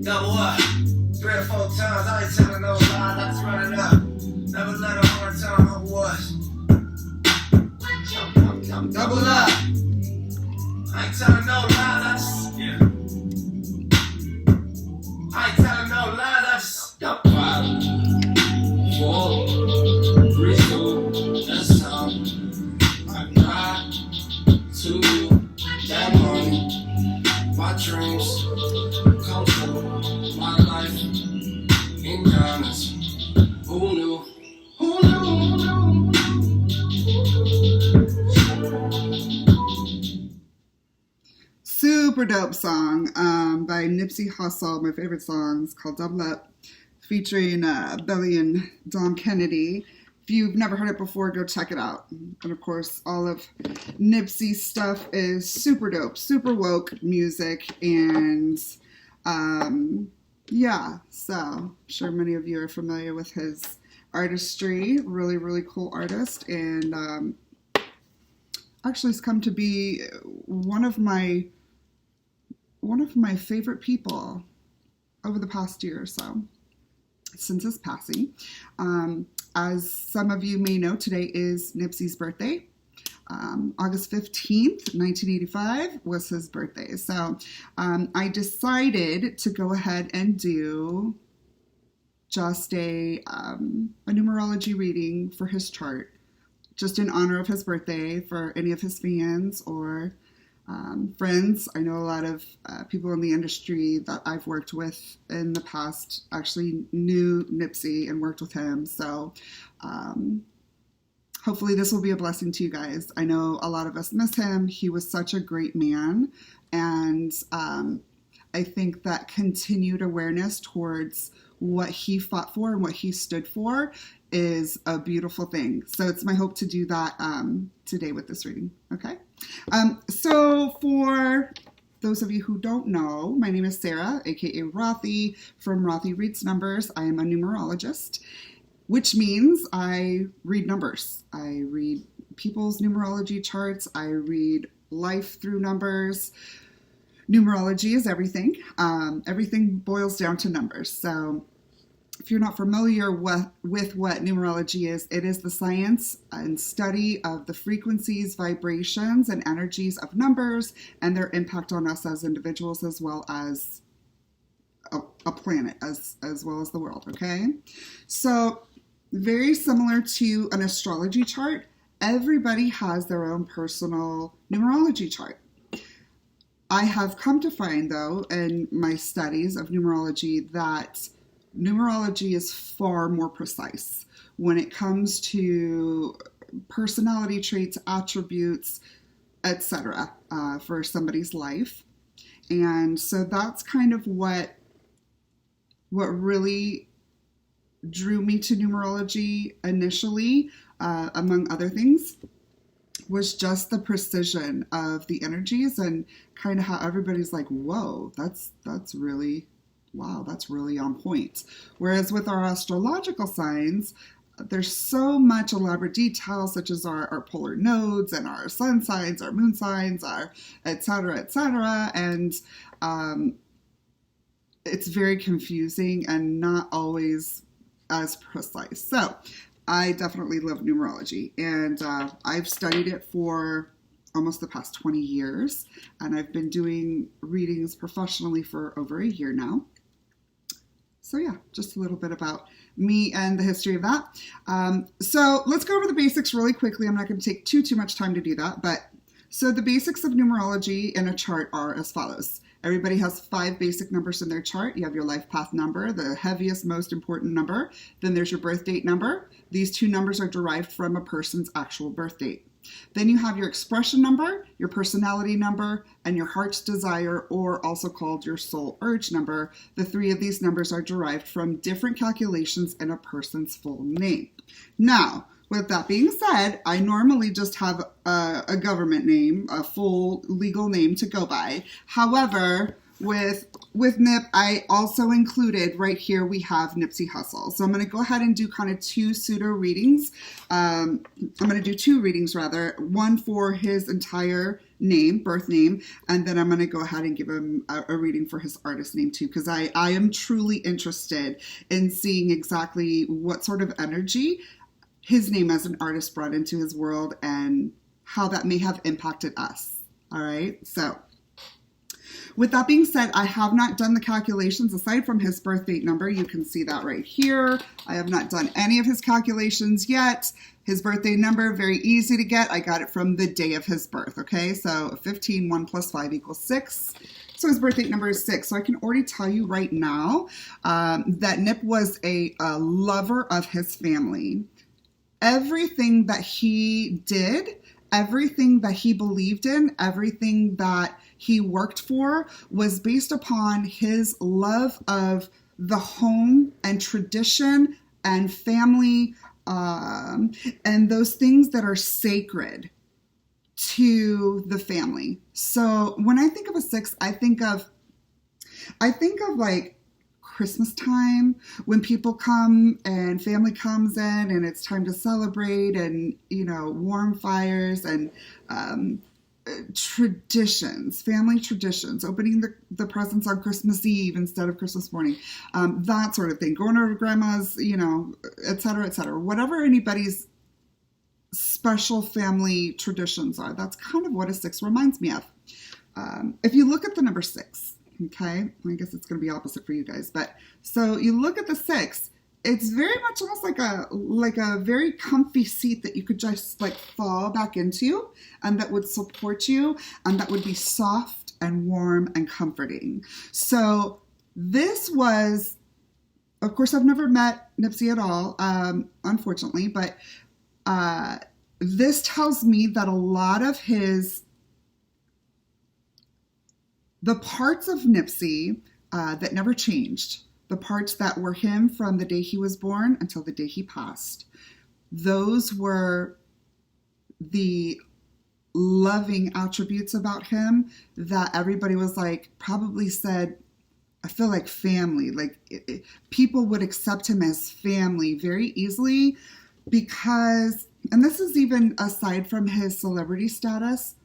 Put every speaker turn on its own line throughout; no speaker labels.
Double up, 3 or 4 times, I ain't telling no lies, I just run it up. Never let a hard time on what? Double up, I ain't telling no lies, I just, yeah. I ain't telling no lies, I just, 5, 4, 3, 2, that's how I got to that money, my dreams come true, my life in diamonds. Who knew? Who knew?
Super dope song by Nipsey Hussle, my favorite songs, called Double Up, featuring Belly and Dom Kennedy. If you've never heard it before, go check it out. And of course, all of Nipsey's stuff is super dope, super woke music, and yeah, so I'm sure many of you are familiar with his artistry. Really, really cool artist, and actually has come to be one of my favorite people over the past year or so since his passing. As some of you may know, today is Nipsey's birthday. August 15th, 1985 was his birthday. So I decided to go ahead and do just a numerology reading for his chart, just in honor of his birthday, for any of his fans or friends. I know a lot of people in the industry that I've worked with in the past actually knew Nipsey and worked with him. So hopefully this will be a blessing to you guys. I know a lot of us miss him. He was such a great man. And I think that continued awareness towards what he fought for and what he stood for is a beautiful thing. So it's my hope to do that today with this reading. Okay. So for those of you who don't know, my name is Sarah, aka Rothy from Rothy Reads Numbers. I am a numerologist, which means I read numbers. I read people's numerology charts. I read life through numbers. Numerology is everything. Everything boils down to numbers. So if you're not familiar with what numerology is, it is the science and study of the frequencies, vibrations, and energies of numbers and their impact on us as individuals, as well as a planet, as well as the world, okay? So very similar to an astrology chart, everybody has their own personal numerology chart. I have come to find, though, in my studies of numerology, that numerology is far more precise when it comes to personality traits, attributes, etc., for somebody's life. And so that's kind of what really drew me to numerology initially, among other things, was just the precision of the energies and kind of how everybody's like, whoa, that's really, wow, that's really on point. Whereas with our astrological signs, there's so much elaborate details, such as our polar nodes and our sun signs, our moon signs, our et cetera, and it's very confusing and not always as precise. So I definitely love numerology, and I've studied it for almost the past 20 years, and I've been doing readings professionally for over a year now. So yeah, just a little bit about me and the history of that. So let's go over the basics really quickly. I'm not going to take too much time to do that, but so the basics of numerology in a chart are as follows. Everybody has 5 basic numbers in their chart. You have your life path number, the heaviest, most important number. Then there's your birth date number. These 2 numbers are derived from a person's actual birth date. Then you have your expression number, your personality number, and your heart's desire, or also called your soul urge number. The 3 of these numbers are derived from different calculations in a person's full name. Now, with that being said, I normally just have a government name, a full legal name to go by. However, with Nip, I also included right here, we have Nipsey Hussle. So I'm going to go ahead and do kind of two pseudo readings. I'm going to do two readings rather, one for his entire name, birth name, and then I'm going to go ahead and give him a reading for his artist name too, because I am truly interested in seeing exactly what sort of energy his name as an artist brought into his world and how that may have impacted us. All right, so with that being said, I have not done the calculations aside from his birth date number. You can see that right here. I have not done any of his calculations yet. His birthday number, very easy to get. I got it from the day of his birth, okay? So 15, 1 plus 5 equals 6. So his birth date number is 6. So I can already tell you right now that Nip was a lover of his family. Everything that he did, everything that he believed in, everything that he worked for was based upon his love of the home and tradition and family and those things that are sacred to the family. So when I think of a 6, I think of like Christmas time, when people come and family comes in and it's time to celebrate and, you know, warm fires and traditions, family traditions, opening the presents on Christmas Eve instead of Christmas morning, that sort of thing, going over to grandma's, you know, et cetera, whatever anybody's special family traditions are. That's kind of what a 6 reminds me of. If you look at the number 6, okay, I guess it's going to be opposite for you guys, but so you look at the 6, it's very much almost like a very comfy seat that you could just like fall back into and that would support you and that would be soft and warm and comforting. So this was, of course, I've never met Nipsey at all, unfortunately, but this tells me that a lot of the parts of Nipsey that never changed, the parts that were him from the day he was born until the day he passed, those were the loving attributes about him that everybody was like, probably said, I feel like family, like people would accept him as family very easily because, and this is even aside from his celebrity status,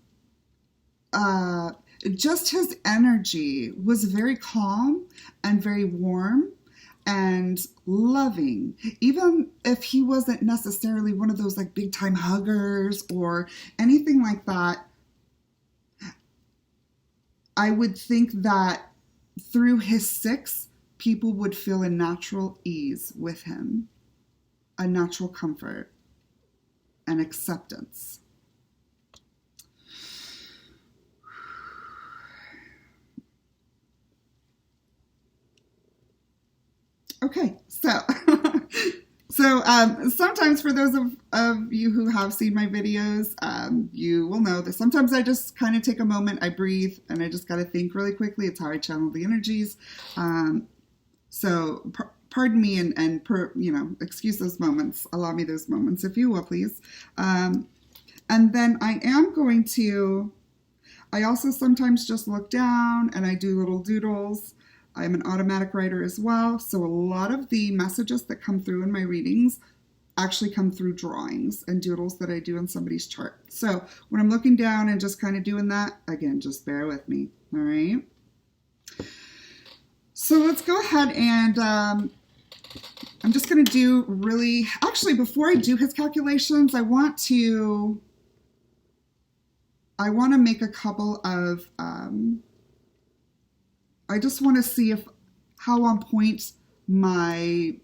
just his energy was very calm and very warm and loving. Even if he wasn't necessarily one of those like big time huggers or anything like that, I would think that through his 6, people would feel a natural ease with him, a natural comfort and acceptance. Okay, so sometimes for those of you who have seen my videos, you will know that sometimes I just kind of take a moment, I breathe, and I just got to think really quickly. It's how I channel the energies. So pardon me and excuse those moments. Allow me those moments, if you will, please. And then I also sometimes just look down and I do little doodles. I'm an automatic writer as well, so a lot of the messages that come through in my readings actually come through drawings and doodles that I do in somebody's chart. So when I'm looking down and just kind of doing that, again, just bear with me, all right? So let's go ahead and I'm just going to do actually, before I do his calculations, I want to make a couple of, I just want to see how on point my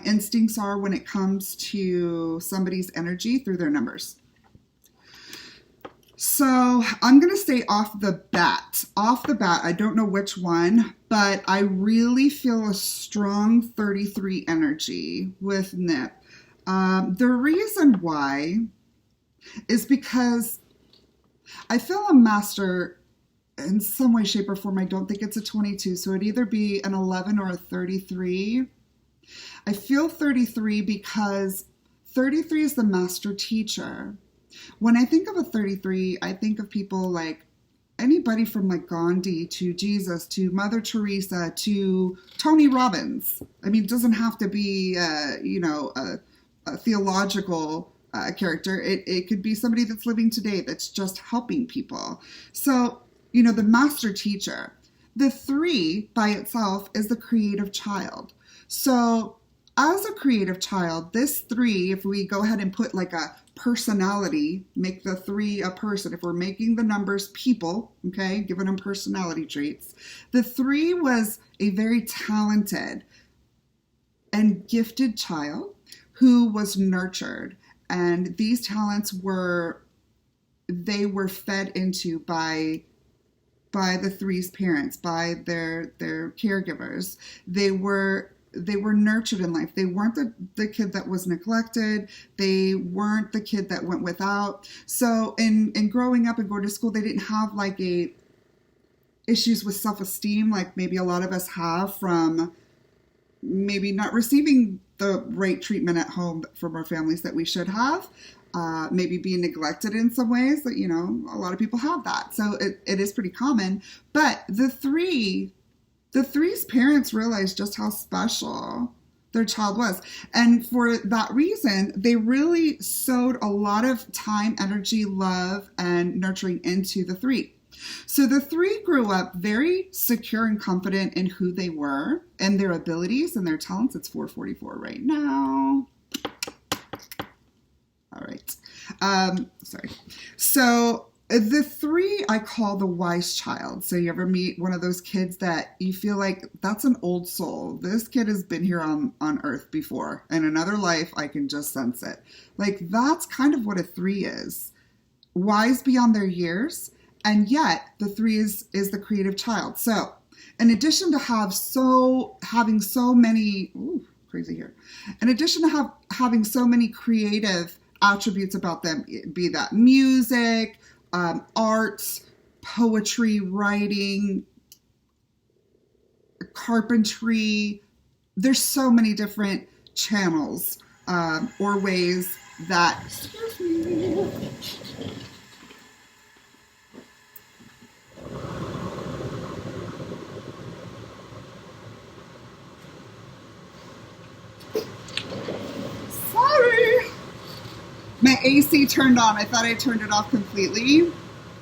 instincts are when it comes to somebody's energy through their numbers. So I'm going to say off the bat, I don't know which one, but I really feel a strong 33 energy with Nip. The reason why is because I feel a master in some way, shape, or form. I don't think it's a 22, so it'd either be an 11 or a 33. I feel 33 because 33 is the master teacher. When I think of a 33, I think of people like anybody from like Gandhi to Jesus to Mother Teresa to Tony Robbins. I mean, it doesn't have to be, a theological character. It could be somebody that's living today that's just helping people. So, the master teacher. The 3 by itself is the creative child. So as a creative child, this 3, if we go ahead and put like a personality, make the 3 a person, if we're making the numbers people, okay, giving them personality traits, the 3 was a very talented and gifted child who was nurtured. And these talents were fed into by the 3's parents, by their caregivers. They were nurtured in life. They weren't the kid that was neglected. They weren't the kid that went without. So in growing up and going to school, they didn't have like issues with self-esteem like maybe a lot of us have from maybe not receiving the right treatment at home from our families that we should have. Maybe being neglected in some ways that, a lot of people have that. So it is pretty common. But the 3's parents realized just how special their child was. And for that reason, they really sowed a lot of time, energy, love, and nurturing into the 3. So the 3 grew up very secure and confident in who they were and their abilities and their talents. It's 4:44 right now. All right. Sorry. So the 3 I call the wise child. So you ever meet one of those kids that you feel like that's an old soul. This kid has been here on earth before. In another life, I can just sense it. Like that's kind of what a 3 is. Wise beyond their years. And yet the 3 is the creative child. So in addition to having so many, crazy here. In addition to having so many creative attributes about them, be that music, arts, poetry, writing, carpentry. There's so many different channels or ways that, excuse me. My AC turned on. I thought I turned it off completely.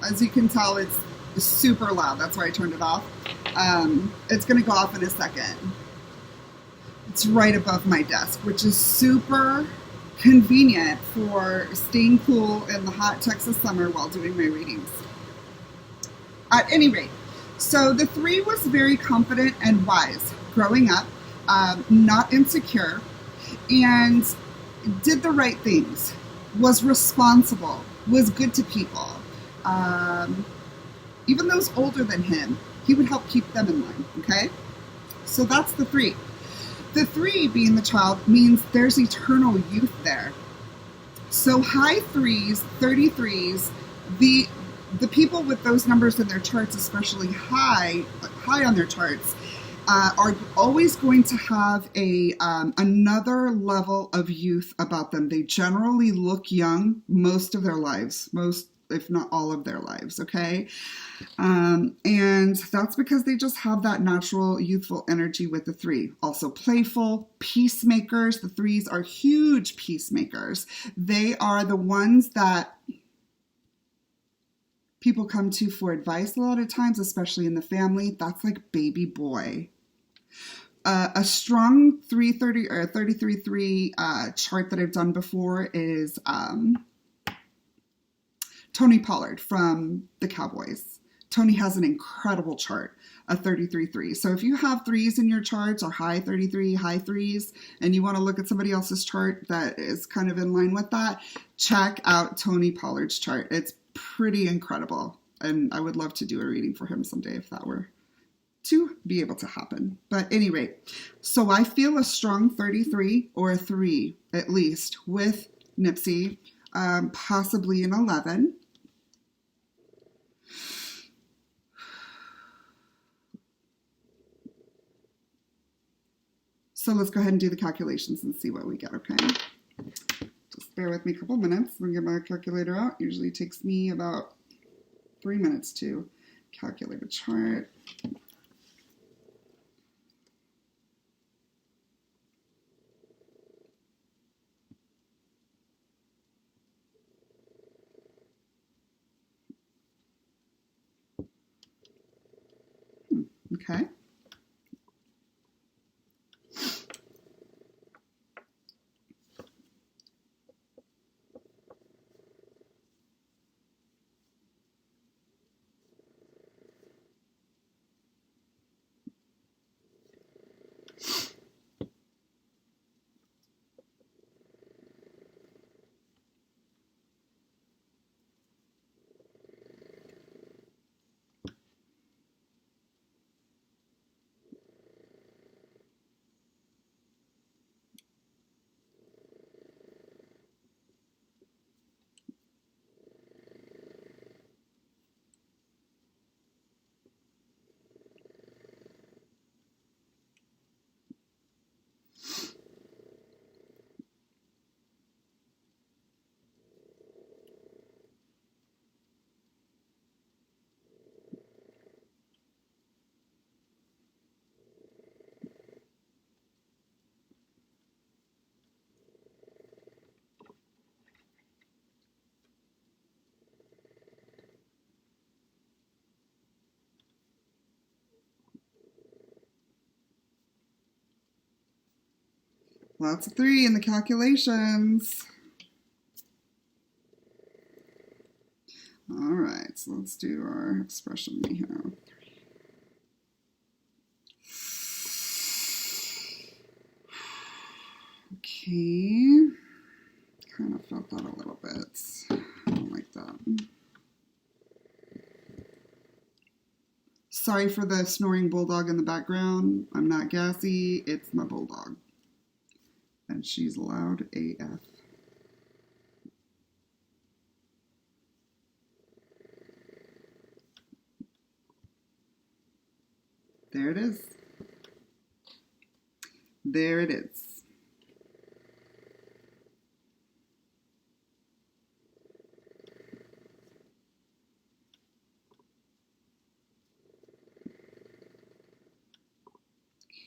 As you can tell, it's super loud. That's why I turned it off. It's going to go off in a second. It's right above my desk, which is super convenient for staying cool in the hot Texas summer while doing my readings. At any rate, so the 3 was very confident and wise growing up, not insecure, and did the right things. Was responsible, was good to people. Even those older than him, he would help keep them in line, okay? So that's the 3. The 3, being the child, means there's eternal youth there. So high 3s, 33s, the people with those numbers in their charts, especially high on their charts, are always going to have another level of youth about them. They generally look young most of their lives, most, if not all of their lives, okay? And that's because they just have that natural youthful energy with the 3. Also playful, peacemakers. The 3s are huge peacemakers. They are the ones that people come to for advice a lot of times, especially in the family. That's like baby boy. A strong 330 or 33-3 chart that I've done before is Tony Pollard from the Cowboys. Tony has an incredible chart, a 33-3. So if you have 3s in your charts or high 33, high 3s, and you want to look at somebody else's chart that is kind of in line with that, check out Tony Pollard's chart. It's pretty incredible. And I would love to do a reading for him someday if that were to be able to happen. But at any rate, so I feel a strong 33 or a 3 at least with Nipsey, possibly an 11. So let's go ahead and do the calculations and see what we get, okay? Just bear with me a couple minutes. I'm going to get my calculator out. Usually takes me about 3 minutes to calculate a chart. Okay. Lots of 3 in the calculations. All right, so let's do our expression we have. Okay, kind of felt that a little bit. I don't like that. Sorry for the snoring bulldog in the background. I'm not gassy, it's my bulldog. And she's loud AF. There it is. There it is.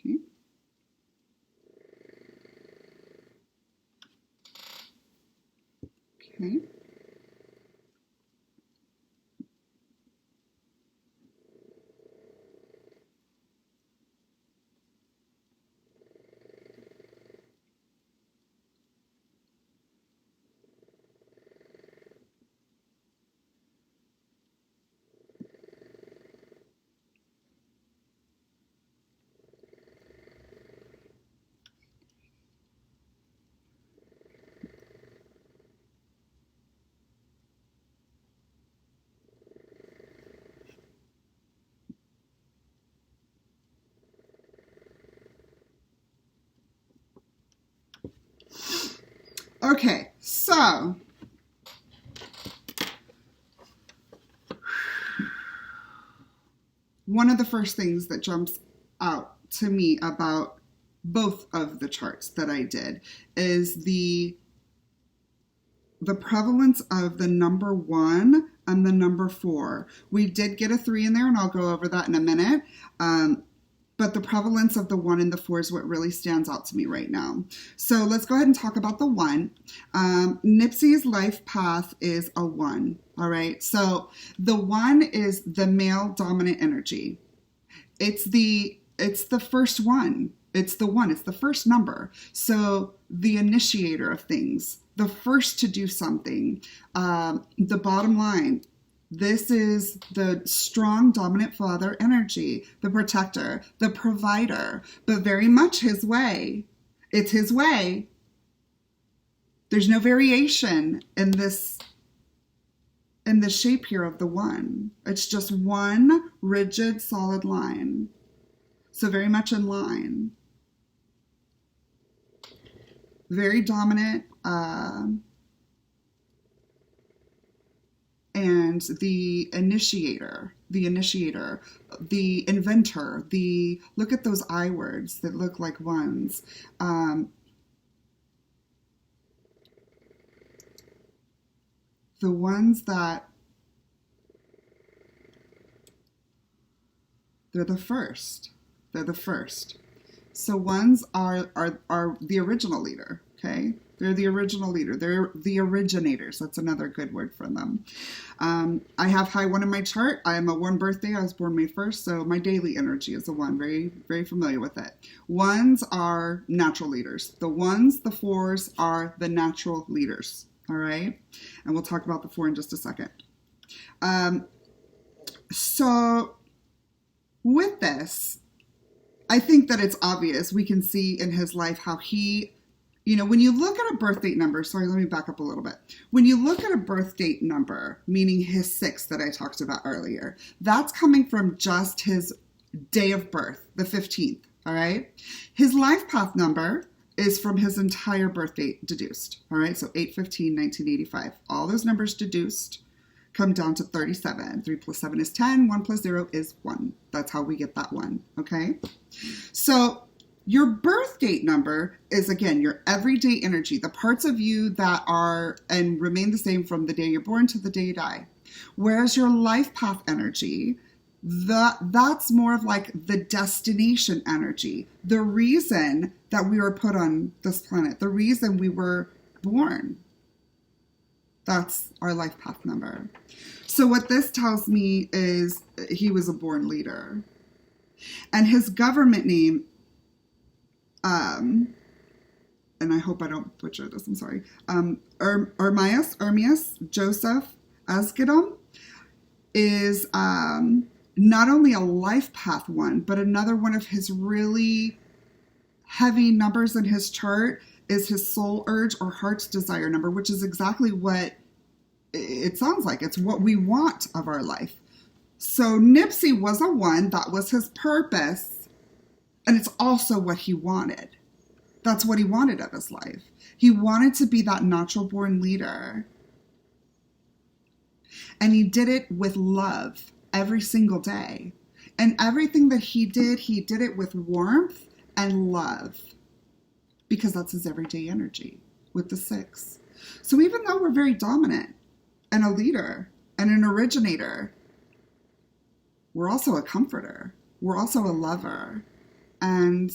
Okay. Okay. Okay, so one of the first things that jumps out to me about both of the charts that I did is the prevalence of the number 1 and the number 4. We did get a 3 in there, and I'll go over that in a minute. But the prevalence of the 1 and the 4 is what really stands out to me right now. So let's go ahead and talk about the 1. Nipsey's life path is a 1. All right. So the 1 is the male dominant energy. It's the first one. It's the 1. It's the first number. So the initiator of things, the first to do something, the bottom line. This is the strong, dominant father energy, the protector, the provider, but very much his way. It's his way. There's no variation in this shape here of the 1. It's just one rigid, solid line. So very much in line. Very dominant, and the initiator, the inventor, look at those I words that look like 1s. The ones that They're the first. They're the first. So ones are the original leader, okay? They're the original leader. They're the originators. That's another good word for them. I have high 1 in my chart. I am a 1 birthday. I was born May 1st, so my daily energy is a 1. Very, very familiar with it. Ones are natural leaders. The ones, the 4s are the natural leaders, all right? And we'll talk about the 4 in just a second. So with this, I think that it's obvious. We can see in his life how he, when you look at a birth date number, sorry, let me back up a little bit. When you look at a birth date number, meaning his 6 that I talked about earlier, that's coming from just his day of birth, the 15th, all right? His life path number is from his entire birth date deduced, all right? So 8/15/1985. All those numbers deduced come down to 37. 3 plus 7 is 10. 1 plus 0 is 1. That's how we get that 1, okay? So your birth date number is, again, your everyday energy, the parts of you that are and remain the same from the day you're born to the day you die. Whereas your life path energy, that's more of like the destination energy, the reason that we were put on this planet, the reason we were born. That's our life path number. So what this tells me is he was a born leader. And his government name, and I hope I don't butcher this, I'm sorry, Ermias, Joseph Asghedom, is not only a life path 1, but another one of his really heavy numbers in his chart is his soul urge or heart's desire number, which is exactly what it sounds like. It's what we want of our life. So Nipsey was a 1. That was his purpose. And it's also what he wanted. That's what he wanted of his life. He wanted to be that natural born leader. And he did it with love every single day. And everything that he did it with warmth and love. Because that's his everyday energy with the 6. So even though we're very dominant and a leader and an originator, we're also a comforter. We're also a lover and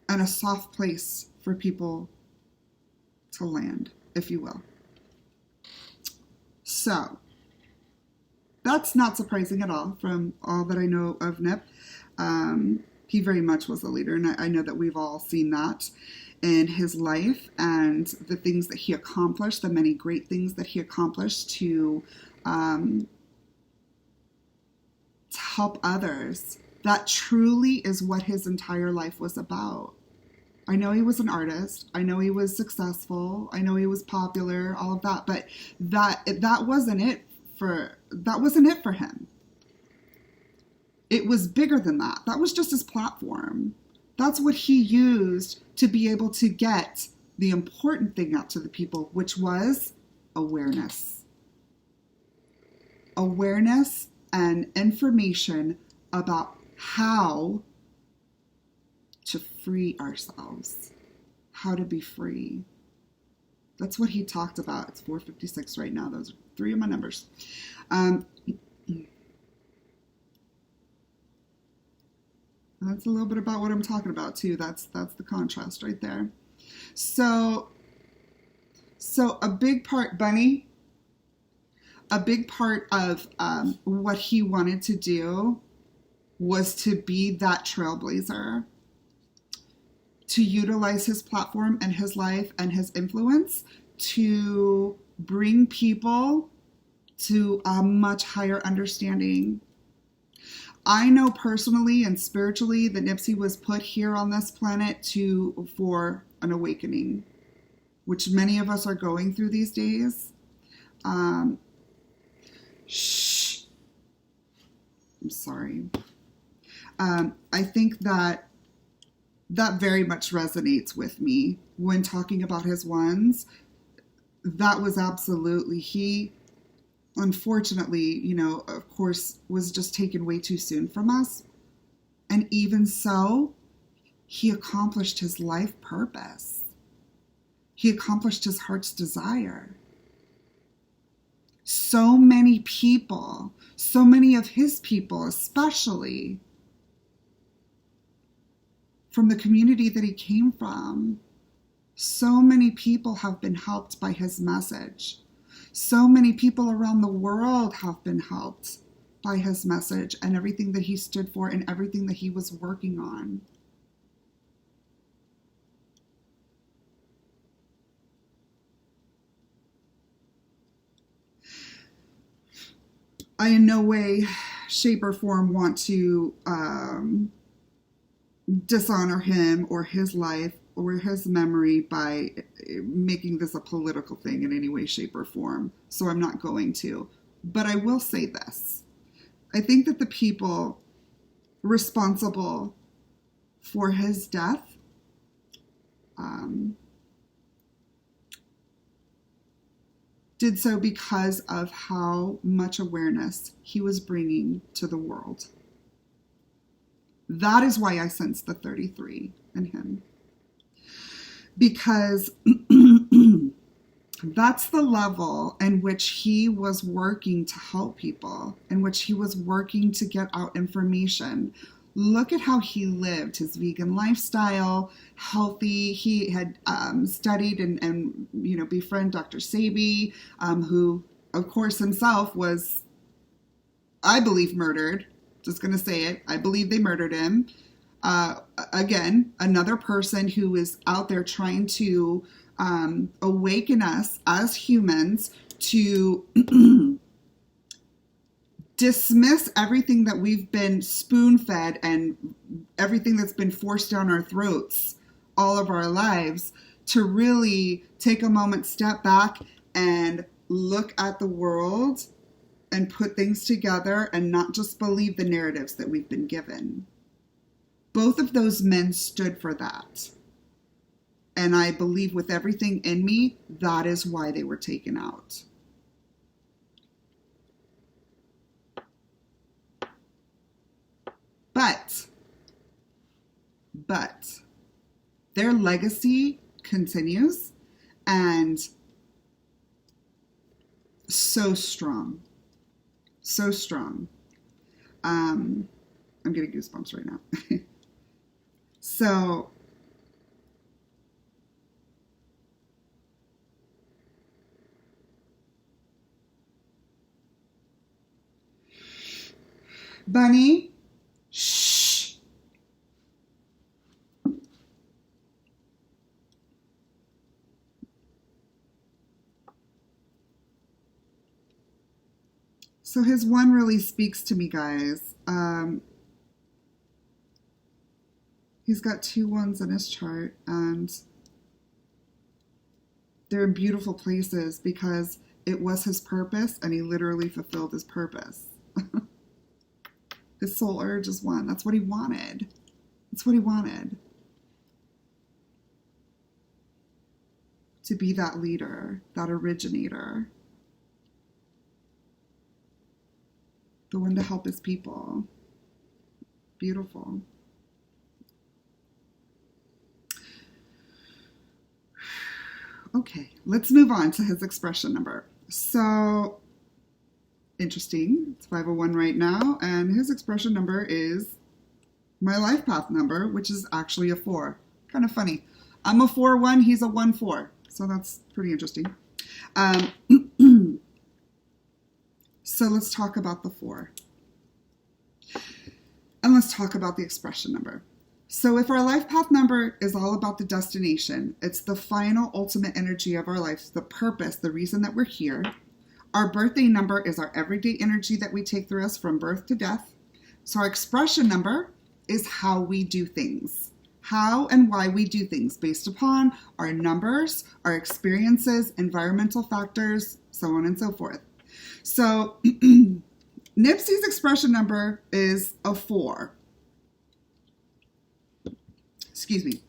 a soft place for people to land, if you will. So that's not surprising at all from all that I know of Nip. He very much was a leader, and I know that we've all seen that in his life and the things that he accomplished, the many great things that he accomplished to help others. That truly is what his entire life was about. I know he was an artist. I know he was successful. I know he was popular, all of that, but that wasn't it for him. It was bigger than that. That was just his platform. That's what he used to be able to get the important thing out to the people, which was awareness. Awareness and information about how to free ourselves, how to be free. That's what he talked about. It's 4:56 right now. Those are 3 of my numbers. That's a little bit about what I'm talking about too. That's the contrast right there. So a big part, Bunny, a big part of what he wanted to do was to be that trailblazer, to utilize his platform and his life and his influence to bring people to a much higher understanding. I know personally and spiritually that Nipsey was put here on this planet for an awakening, which many of us are going through these days. I'm sorry. I think that very much resonates with me when talking about his ones. That was absolutely, he, unfortunately, of course, was just taken way too soon from us. And even so, he accomplished his life purpose. He accomplished his heart's desire. So many people, so many of his people, especially from the community that he came from, so many people have been helped by his message. So many people around the world have been helped by his message and everything that he stood for and everything that he was working on. I in no way, shape, or form want to dishonor him or his life or his memory by making this a political thing in any way, shape, or form. So I'm not going to. But I will say this. I think that the people responsible for his death did so because of how much awareness he was bringing to the world. That is why I sense the 33 in him. Because that's the level in which he was working to help people, in which he was working to get out information. Look at how he lived, his vegan lifestyle, healthy. He had studied and befriend Dr. Sebi, who, of course, himself was, I believe, murdered. Just going to say it. I believe they murdered him. Again, another person who is out there trying to awaken us as humans to dismiss everything that we've been spoon-fed and everything that's been forced down our throats all of our lives, to really take a moment, step back, and look at the world and put things together and not just believe the narratives that we've been given. Both of those men stood for that. And I believe with everything in me, that is why they were taken out. But their legacy continues, and so strong. So strong. I'm getting goosebumps right now. So Bunny, shh. So his one really speaks to me, guys. He's got 2 ones in his chart, and they're in beautiful places because it was his purpose, and he literally fulfilled his purpose. His soul urge is 1. That's what he wanted. That's what he wanted. To be that leader, that originator. The one to help his people. Beautiful. Okay, let's move on to his expression number. So, interesting. It's 501 right now, and his expression number is my life path number, which is actually a 4. Kind of funny. I'm a 4-1, he's a 1-4. So that's pretty interesting. So let's talk about the 4. And let's talk about the expression number. So if our life path number is all about the destination, it's the final ultimate energy of our life, the purpose, the reason that we're here. Our birthday number is our everyday energy that we take through us from birth to death. So our expression number is how we do things. How and why we do things based upon our numbers, our experiences, environmental factors, so on and so forth. So Nipsey's expression number is a 4. Excuse me.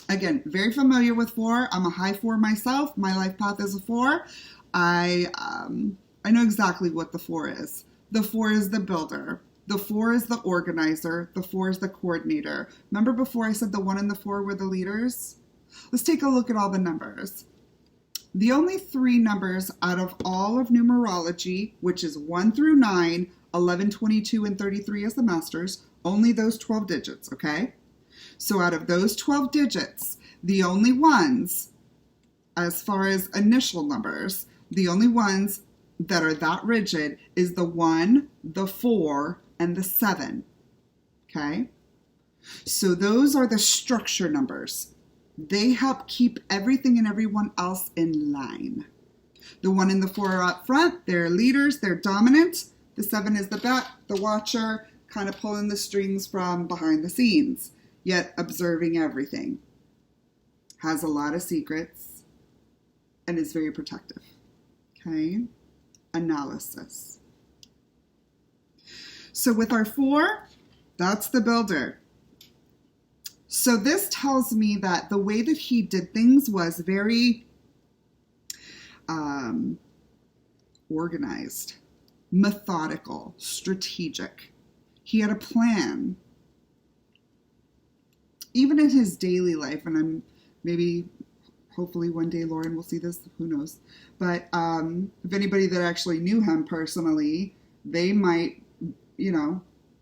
Again, very familiar with 4. I'm a high 4 myself. My life path is a 4. I know exactly what the 4 is. The 4 is the builder. The 4 is the organizer. The 4 is the coordinator. Remember before I said the 1 and the 4 were the leaders? Let's take a look at all the numbers. The only 3 numbers out of all of numerology, which is 1 through 9, 11, 22, and 33 as the masters, only those 12 digits, okay? So out of those 12 digits, the only ones, as far as initial numbers, the only ones that are that rigid is the 1, the 4, and the 7, okay? So those are the structure numbers. They help keep everything and everyone else in line. The 1 and the 4 are up front. They're leaders. They're dominant. The 7 is the back, the watcher, kind of pulling the strings from behind the scenes, yet observing everything. Has a lot of secrets and is very protective. Okay? Analysis. So with our 4, that's the builder. So this tells me that the way that he did things was very organized, methodical, strategic. He had a plan. Even in his daily life, and hopefully one day Lauren will see this, who knows. But if anybody that actually knew him personally, they might,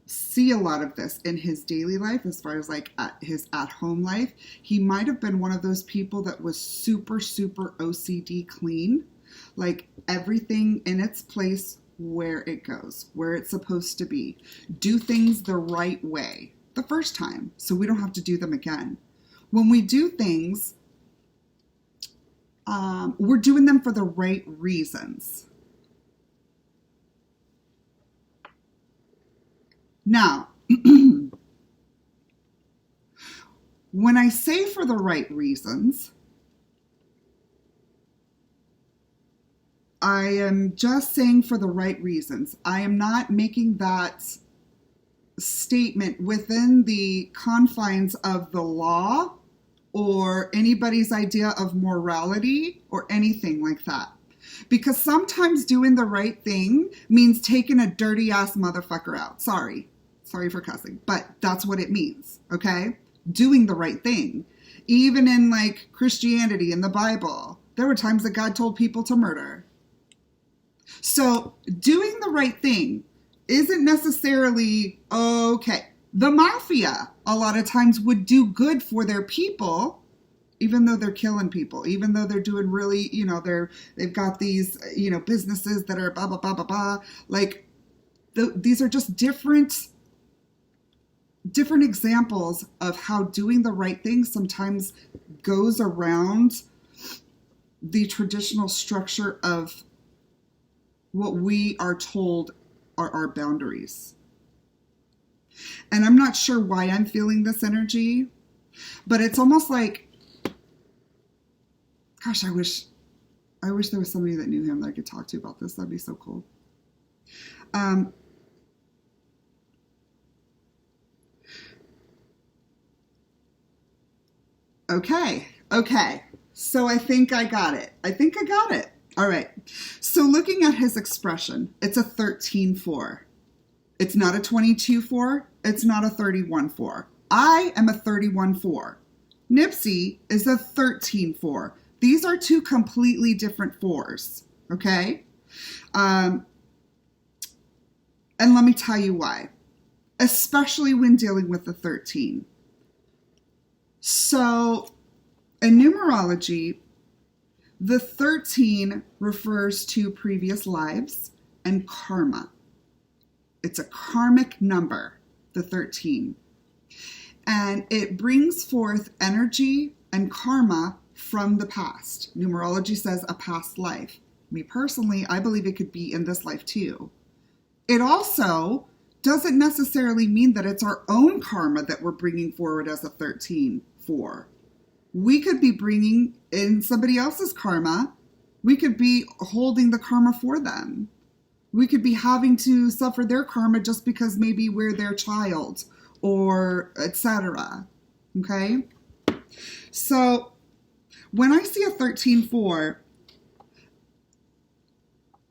see a lot of this in his daily life as far as like his at-home life. He might have been one of those people that was super, super OCD clean, like everything in its place where it goes, where it's supposed to be. Do things the right way the first time so we don't have to do them again. When we do things, we're doing them for the right reasons. Now, when I say for the right reasons, I am just saying for the right reasons. I am not making that statement within the confines of the law or anybody's idea of morality or anything like that. Because sometimes doing the right thing means taking a dirty ass motherfucker out. Sorry for cussing, but that's what it means, okay? Doing the right thing. Even in like Christianity, in the Bible, there were times that God told people to murder. So doing the right thing isn't necessarily okay. The mafia a lot of times would do good for their people, even though they're killing people, even though they're doing really, they've got these, businesses that are blah, blah, blah, blah, blah. Like these are just different examples of how doing the right thing sometimes goes around the traditional structure of what we are told are our boundaries. And I'm not sure why I'm feeling this energy, but it's almost like, gosh, I wish there was somebody that knew him that I could talk to about this. That'd be so cool. Okay. So I think I got it. All right. So looking at his expression, it's a 13-4. It's not a 22-4. It's not a 31-4. I am a 31-4. Nipsey is a 13-4. These are 2 completely different 4s. Okay? And let me tell you why. Especially when dealing with the 13. So, in numerology, the 13 refers to previous lives and karma. It's a karmic number, the 13. And it brings forth energy and karma from the past. Numerology says a past life. Me personally, I believe it could be in this life too. It also doesn't necessarily mean that it's our own karma that we're bringing forward as a 13-4. We could be bringing in somebody else's karma. We could be holding the karma for them. We could be having to suffer their karma just because maybe we're their child or etc. Okay? So when I see a 13-4,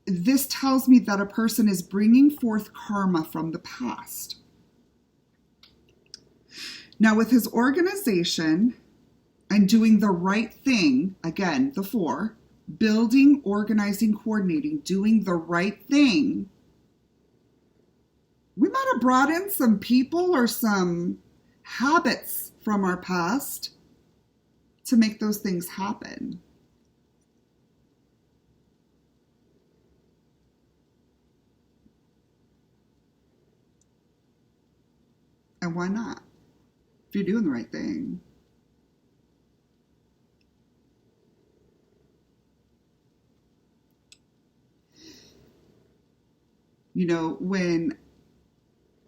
this tells me that a person is bringing forth karma from the past. Now with his organization and doing the right thing, again, the 4, building, organizing, coordinating, doing the right thing, we might have brought in some people or some habits from our past to make those things happen. And why not? If you're doing the right thing. You know, when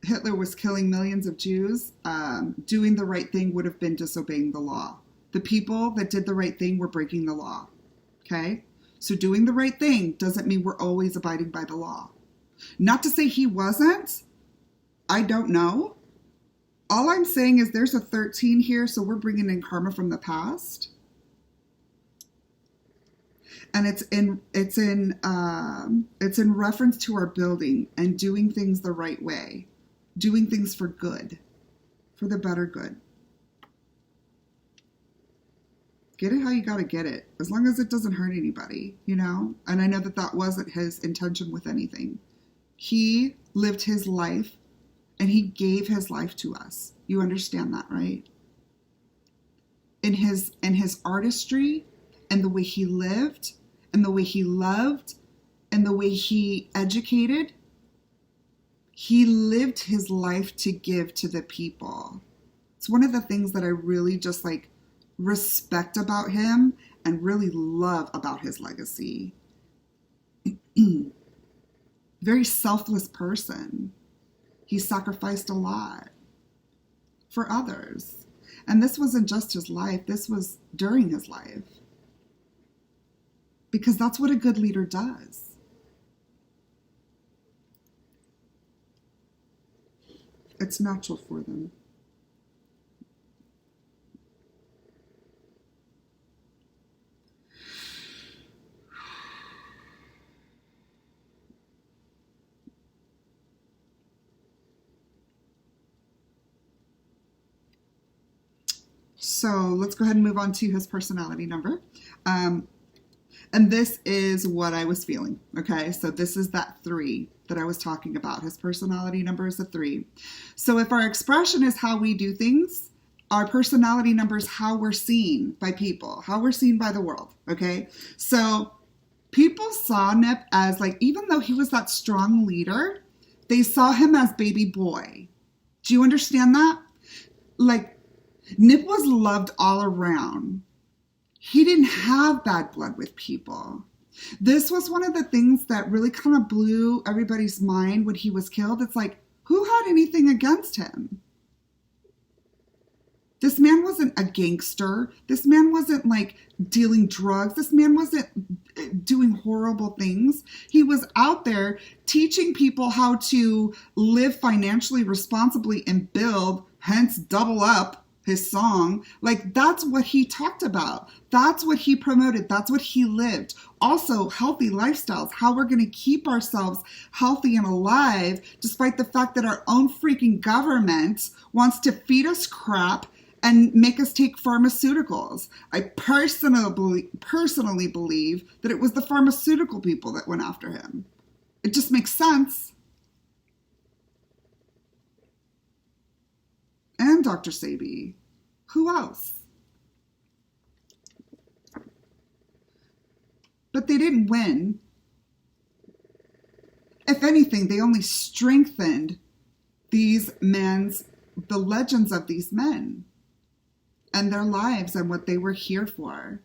Hitler was killing millions of Jews, doing the right thing would have been disobeying the law. The people that did the right thing were breaking the law. Okay? So doing the right thing doesn't mean we're always abiding by the law. Not to say he wasn't. I don't know. All I'm saying is there's a 13 here, so we're bringing in karma from the past. And it's in reference to our building and doing things the right way, doing things for good, for the better good. Get it how you got to get it, as long as it doesn't hurt anybody, you know? And I know that that wasn't his intention with anything. He lived his life and he gave his life to us. You understand that, right? In his artistry and the way he lived and the way he loved and the way he educated, he lived his life to give to the people. It's one of the things that I really just like respect about him and really love about his legacy. Very selfless person. He sacrificed a lot for others. And this wasn't just his life, this was during his life. Because that's what a good leader does. It's natural for them. So let's go ahead and move on to his personality number. And this is what I was feeling, okay? So this is that 3 that I was talking about. His personality number is a 3. So if our expression is how we do things, our personality number is how we're seen by people, how we're seen by the world, okay? So people saw Nip as like, even though he was that strong leader, they saw him as baby boy. Do you understand that? Like, Nip was loved all around. He didn't have bad blood with people. This was one of the things that really kind of blew everybody's mind when he was killed. It's like, who had anything against him? This man wasn't a gangster. This man wasn't like dealing drugs. This man wasn't doing horrible things. He was out there teaching people how to live financially responsibly and build, hence double up. His song, like that's what he talked about. That's what he promoted. That's what he lived. Also, healthy lifestyles, how we're going to keep ourselves healthy and alive, despite the fact that our own freaking government wants to feed us crap and make us take pharmaceuticals. I personally believe that it was the pharmaceutical people that went after him. It just makes sense. And Dr. Sebi. Who else? But they didn't win. If anything, they only strengthened the legends of these men and their lives and what they were here for.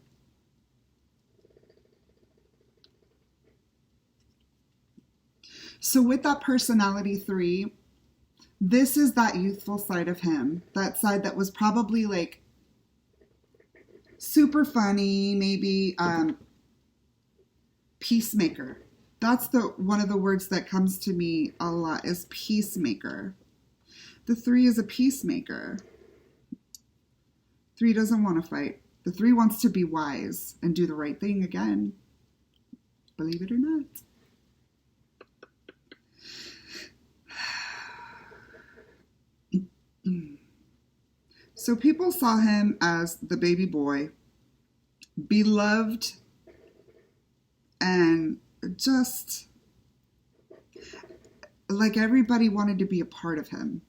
So with that personality 3, this is that youthful side of him, that side that was probably like super funny, maybe peacemaker. That's one of the words that comes to me a lot is peacemaker. The 3 is a peacemaker. 3 doesn't want to fight. The 3 wants to be wise and do the right thing again. Believe it or not. So people saw him as the baby boy, beloved and just like everybody wanted to be a part of him.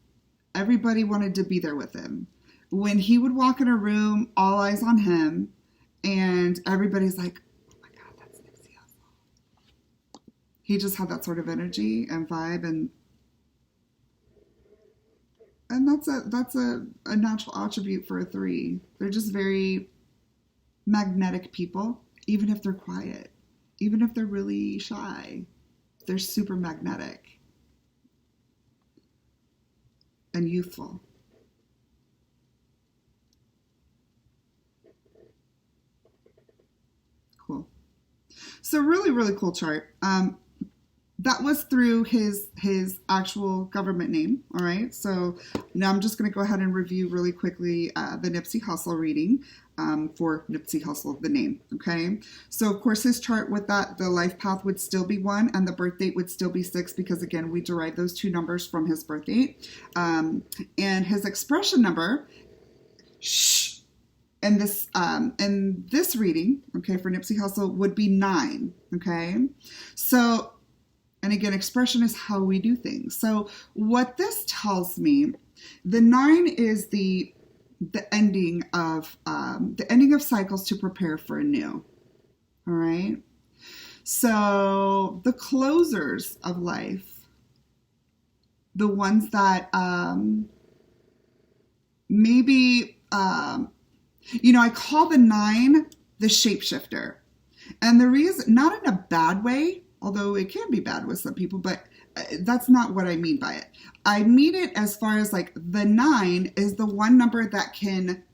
Everybody wanted to be there with him. When he would walk in a room, all eyes on him, and everybody's like, oh my God, that's Nipsey Hussle. He just had that sort of energy and vibe, and that's a natural attribute for a 3. They're just very magnetic people, even if they're quiet, even if they're really shy. They're super magnetic and youthful. Cool. So really, really cool chart. That was through his actual government name. All right. So now I'm just going to go ahead and review really quickly the Nipsey Hussle reading for Nipsey Hussle, the name. Okay. So of course his chart with that, the life path would still be 1 and the birth date would still be 6 because again, we derived those 2 numbers from his birth date. And his expression number, in this reading, okay, for Nipsey Hussle would be 9. Okay. So, and again, expression is how we do things. So what this tells me, the 9 is the ending of cycles to prepare for a new. All right. So the closers of life, the ones that maybe I call the 9 the shapeshifter, and the reason, not in a bad way, although it can be bad with some people, but that's not what I mean by it. I mean it as far as like the 9 is the one number that can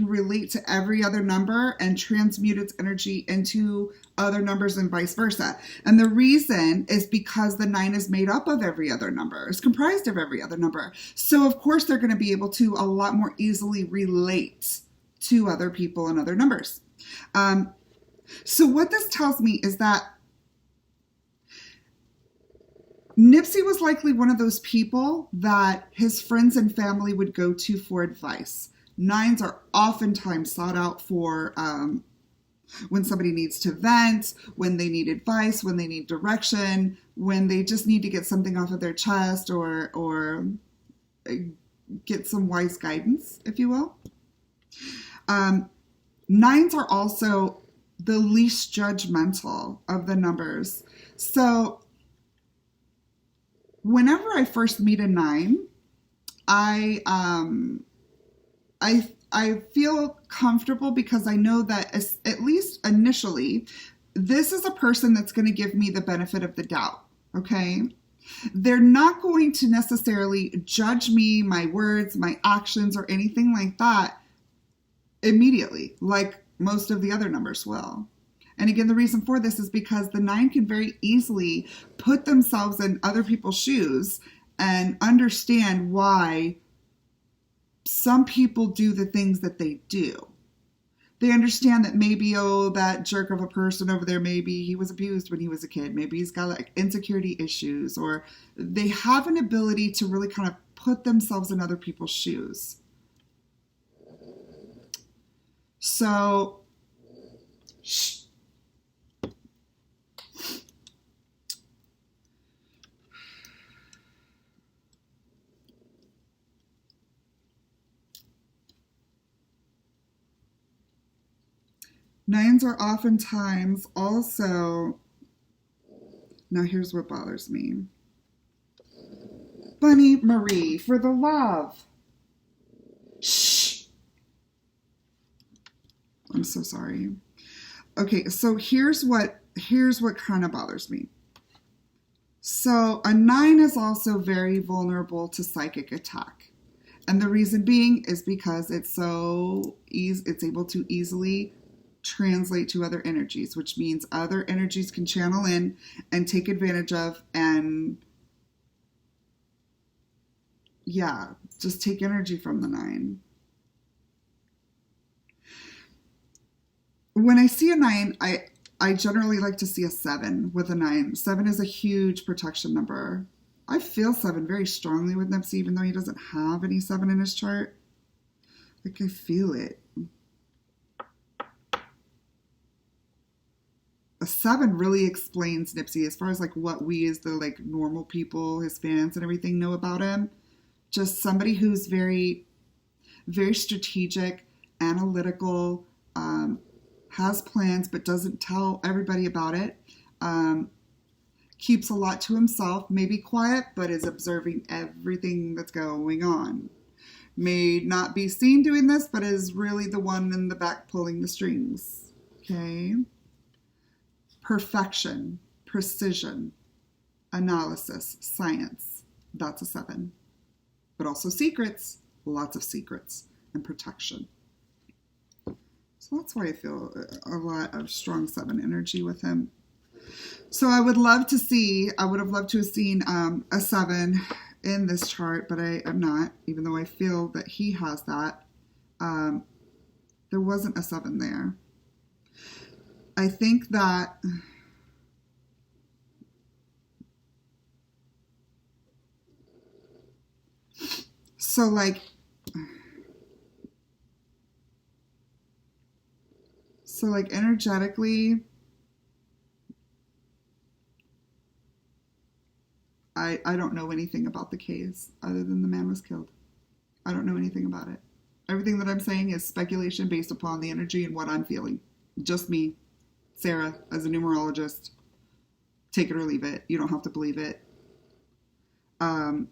relate to every other number and transmute its energy into other numbers and vice versa. And the reason is because the 9 is made up of every other number. It's comprised of every other number. So of course they're going to be able to a lot more easily relate to other people and other numbers. So what this tells me is that Nipsey was likely one of those people that his friends and family would go to for advice. 9s are oftentimes sought out for when somebody needs to vent, when they need advice, when they need direction, when they just need to get something off of their chest or get some wise guidance, if you will. 9s are also the least judgmental of the numbers. So whenever I first meet a 9, I feel comfortable because I know that at least initially, this is a person that's going to give me the benefit of the doubt. Okay. They're not going to necessarily judge me, my words, my actions, or anything like that immediately, like most of the other numbers will. And again, the reason for this is because the 9 can very easily put themselves in other people's shoes and understand why some people do the things that they do. They understand that maybe, that jerk of a person over there, maybe he was abused when he was a kid. Maybe he's got like insecurity issues, or they have an ability to really kind of put themselves in other people's shoes. So, 9s are oftentimes also, now here's what bothers me. Bunny Marie, for the love. Shh. I'm so sorry. Okay, so here's what kind of bothers me. So a 9 is also very vulnerable to psychic attack. And the reason being is because it's able to easily translate to other energies, which means other energies can channel in and take advantage of and just take energy from the 9. When I see a 9, I generally like to see a 7 with a 9. 7 is a huge protection number. I feel 7 very strongly with Nipsey, even though he doesn't have any 7 in his chart. Like, I feel it. A 7 really explains Nipsey as far as like what we as the like normal people, his fans and everything know about him. Just somebody who's very, very strategic, analytical, has plans but doesn't tell everybody about it. Keeps a lot to himself, maybe quiet, but is observing everything that's going on. May not be seen doing this, but is really the one in the back pulling the strings. Okay? Perfection, precision, analysis, science. That's a 7. But also secrets, lots of secrets, and protection. So that's why I feel a lot of strong 7 energy with him. So I would have loved to have seen a 7 in this chart, but I am not, even though I feel that he has that. There wasn't a 7 there. I think that so energetically, I don't know anything about the case other than the man was killed. I don't know anything about it. Everything that I'm saying is speculation based upon the energy and what I'm feeling. Just me, Sarah, as a numerologist. Take it or leave it. You don't have to believe it. But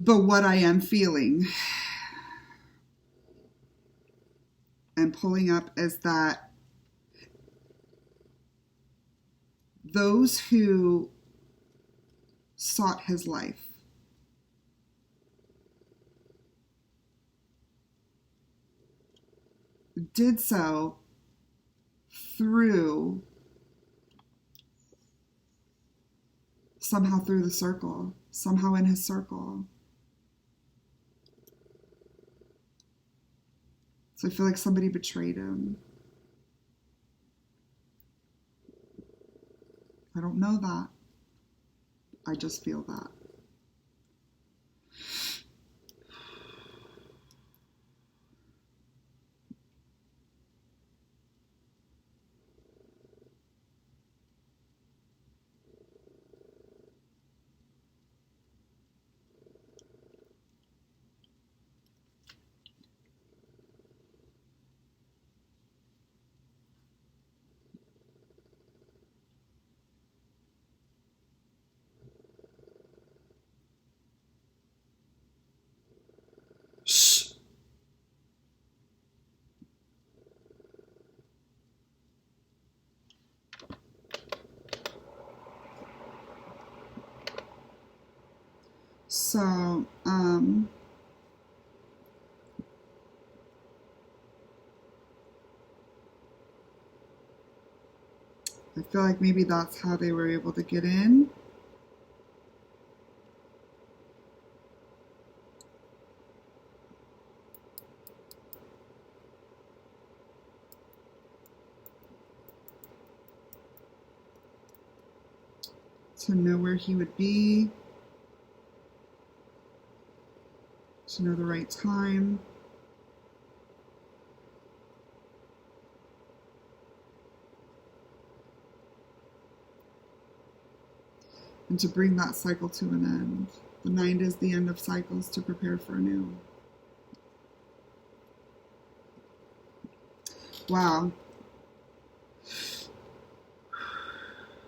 what I am feeling and pulling up is that those who sought his life did so somehow through the circle, somehow in his circle. So I feel like somebody betrayed him. I don't know that. I just feel that. So, I feel like maybe that's how they were able to get in. To know where he would be. To know the right time. And to bring that cycle to an end. The 9 is the end of cycles to prepare for a new. Wow.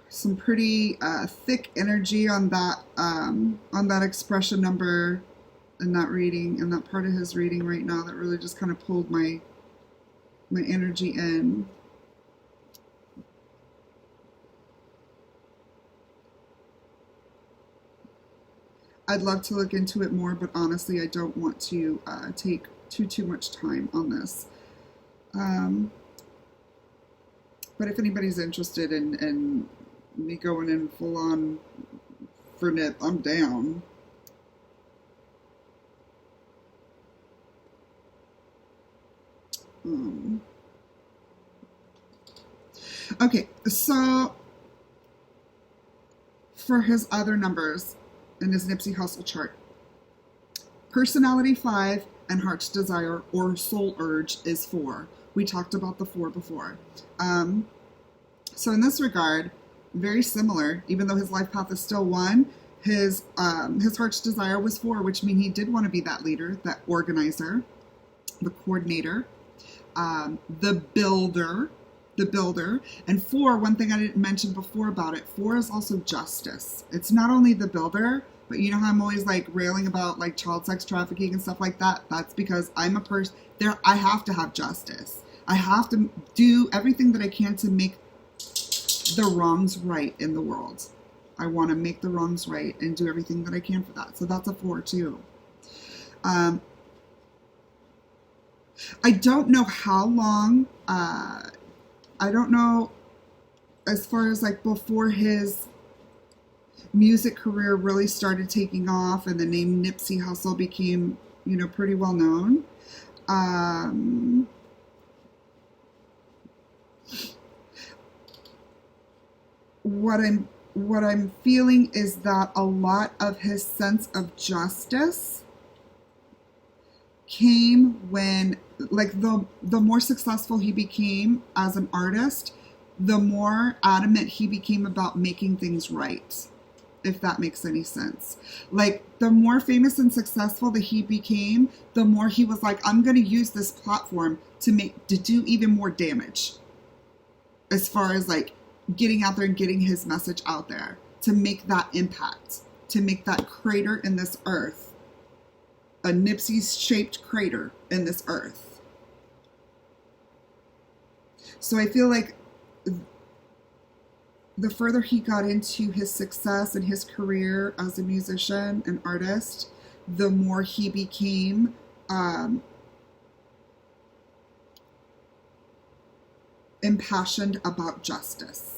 Some pretty thick energy on that expression number in that reading, in that part of his reading right now that really just kind of pulled my energy in. I'd love to look into it more, but honestly, I don't want to take too much time on this. But if anybody's interested in me going in full on for Nip, I'm down. Okay, so for his other numbers in his Nipsey Hussle chart, personality 5 and heart's desire or soul urge is 4. We talked about the 4 before. So in this regard, very similar, even though his life path is still 1, his heart's desire was 4, which means he did want to be that leader, that organizer, the coordinator, the builder. And 4, one thing I didn't mention before about it, 4 is also justice. It's not only the builder, but you know how I'm always like railing about like child sex trafficking and stuff like that? That's because I'm a person there. I have to have justice. I have to do everything that I can to make the wrongs right in the world. I want to make the wrongs right and do everything that I can for that. So that's a 4 too. I don't know how long, I don't know as far as like before his music career really started taking off and the name Nipsey Hussle became, you know, pretty well known. What I'm feeling is that a lot of his sense of justice came when, like, the more successful he became as an artist, the more adamant he became about making things right, if that makes any sense. Like, the more famous and successful that he became, the more he was like, I'm going to use this platform to do even more damage, as far as like getting out there and getting his message out there, to make that impact, to make that crater in this earth, a Nipsey-shaped crater in this earth. So I feel like the further he got into his success and his career as a musician and artist, the more he became impassioned about justice.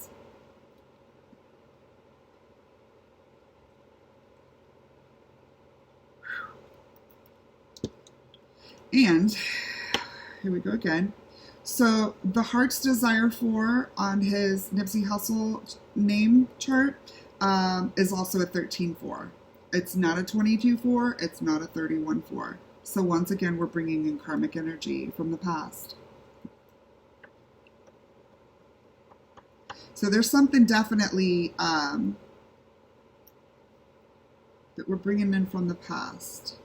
And here we go again. So the heart's desire 4 on his Nipsey Hussle name chart is also a 13-4. It's not a 22-4. It's not a 31-4. So once again, we're bringing in karmic energy from the past. So there's something definitely that we're bringing in from the past.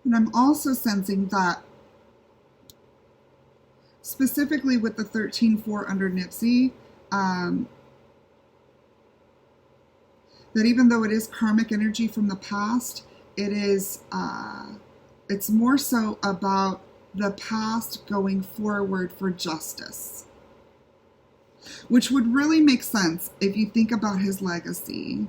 And I'm also sensing that specifically with the 13-4 under Nipsey, that even though it is karmic energy from the past, it is, it's more so about the past going forward for justice, which would really make sense if you think about his legacy.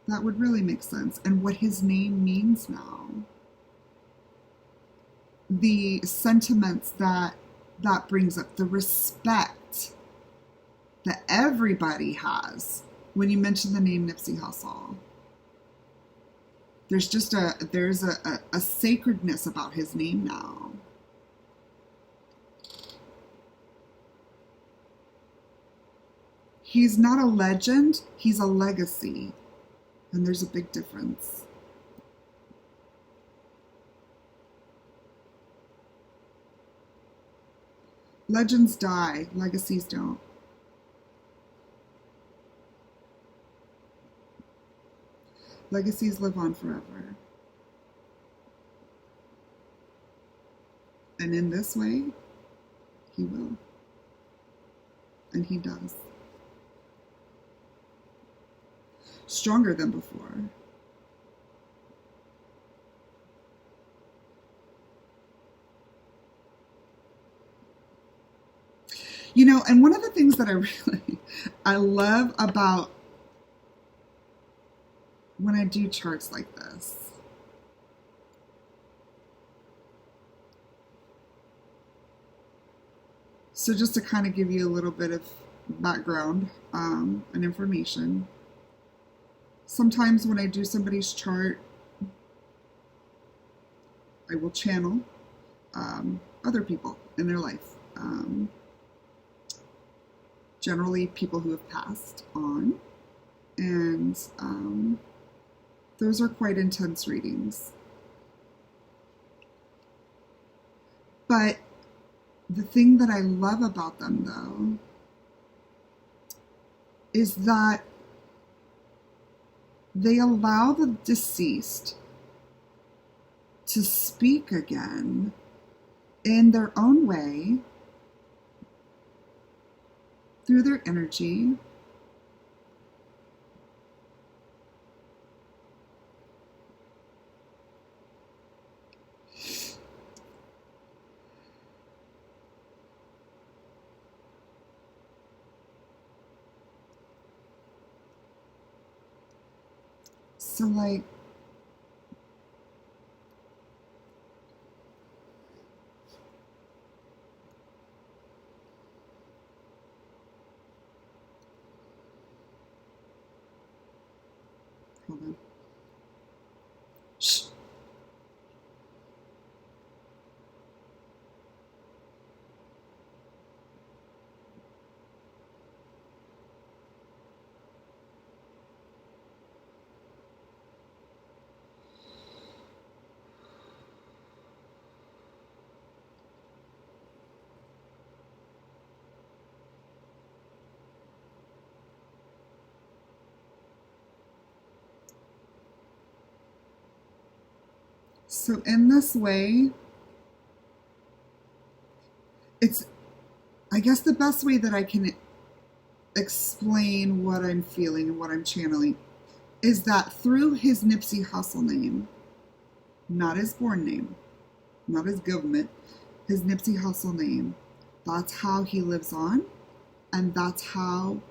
That would really make sense. And what his name means now. The sentiments that brings up. The respect that everybody has when you mention the name Nipsey Hussle. There's just a sacredness about his name now. He's not a legend. He's a legacy. And there's a big difference. Legends die, legacies don't. Legacies live on forever. And in this way, he will. And he does. Stronger than before. You know, and one of the things that I love about when I do charts like this, so just to kind of give you a little bit of background and information. Sometimes when I do somebody's chart, I will channel other people in their life. Generally people who have passed on. And those are quite intense readings. But the thing that I love about them, though, is that they allow the deceased to speak again in their own way, through their energy. So, like, hold on. Shh. So in this way, it's, I guess the best way that I can explain what I'm feeling and what I'm channeling is that through his Nipsey Hussle name, not his born name, not his government, his Nipsey Hussle name, that's how he lives on, and that's how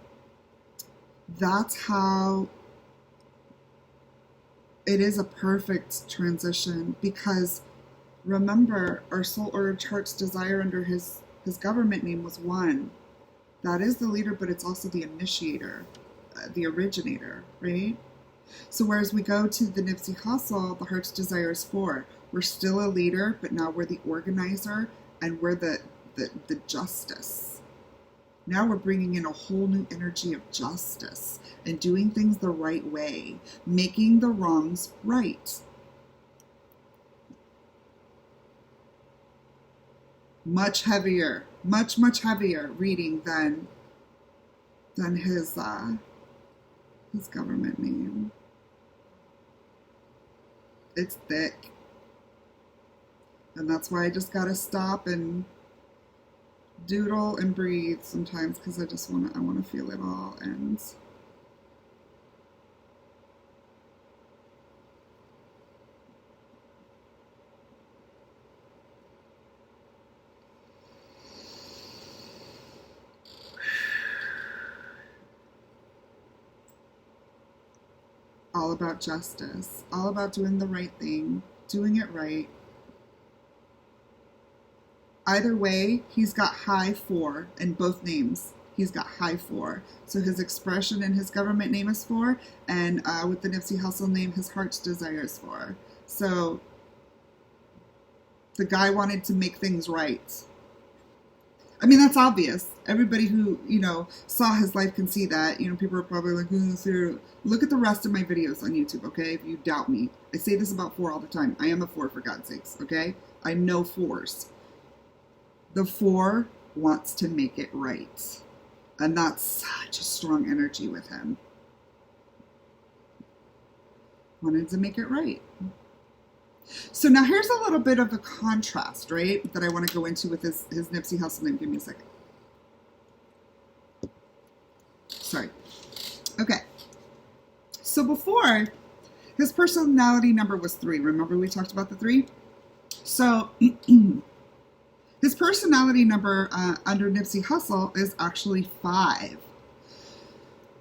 it is a perfect transition, because remember, our soul order chart's desire under his government name was 1. That is the leader, but it's also the initiator, the originator, right? So whereas we go to the Nipsey Hussle, the heart's desire is 4. We're still a leader, but now we're the organizer, and we're the justice. Now we're bringing in a whole new energy of justice and doing things the right way, making the wrongs right. Much heavier, much heavier reading than his government name. It's thick. And that's why I just gotta stop and doodle and breathe sometimes, because I want to feel it all. And all about justice, all about doing the right thing, doing it right. Either way, he's got high 4 in both names. He's got high 4. So his expression in his government name is 4, and with the Nipsey Hussle name, his heart's desire is 4. So the guy wanted to make things right. I mean, that's obvious. Everybody who, saw his life can see that. People are probably like, look at the rest of my videos on YouTube, okay? If you doubt me. I say this about 4 all the time. I am a 4, for God's sakes, okay? I know 4s. The 4 wants to make it right. And that's such a strong energy with him. Wanted to make it right. So now here's a little bit of a contrast, right, that I want to go into with his Nipsey Hussle name. Give me a second. Sorry. Okay. So before, his personality number was 3. Remember we talked about the 3? So his personality number under Nipsey Hussle is actually 5.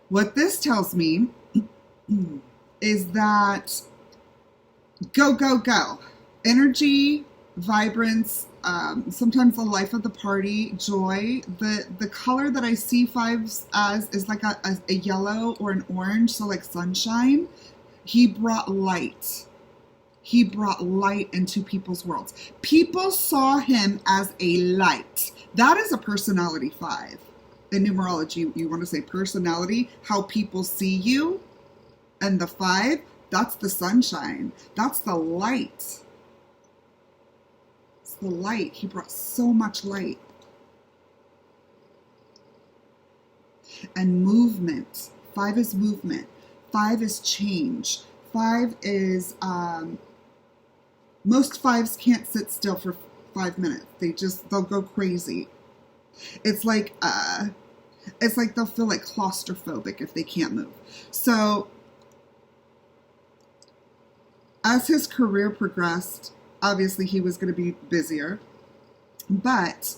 What this tells me is that go, go, go. Energy, vibrance, sometimes the life of the party, joy. The color that I see fives as is like a yellow or an orange, so like sunshine. He brought light. He brought light into people's worlds. People saw him as a light. That is a personality 5. In numerology, you want to say personality, how people see you. And the 5, that's the sunshine. That's the light. It's the light. He brought so much light. And movement. 5 is movement. 5 is change. 5 is, most 5s can't sit still for 5 minutes. They'll go crazy. It's like they'll feel like claustrophobic if they can't move. So as his career progressed, obviously he was going to be busier, but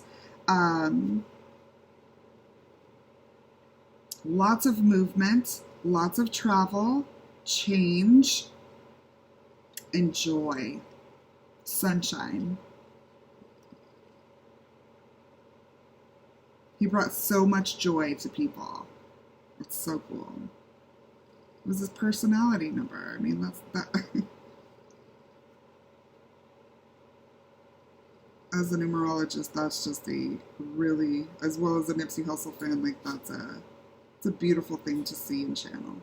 lots of movement, lots of travel, change, and joy, sunshine. He brought so much joy to people. It's so cool. It was his personality number. I mean, that's that. As a numerologist, that's just a really, as well as a Nipsey Hussle fan, like it's a beautiful thing to see and channel.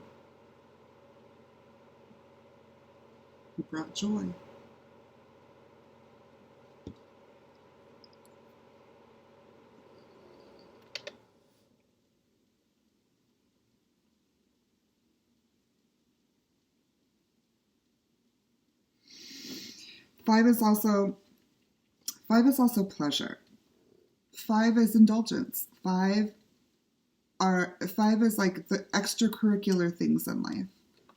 He brought joy. Five is also pleasure. 5 is indulgence. 5 is like the extracurricular things in life.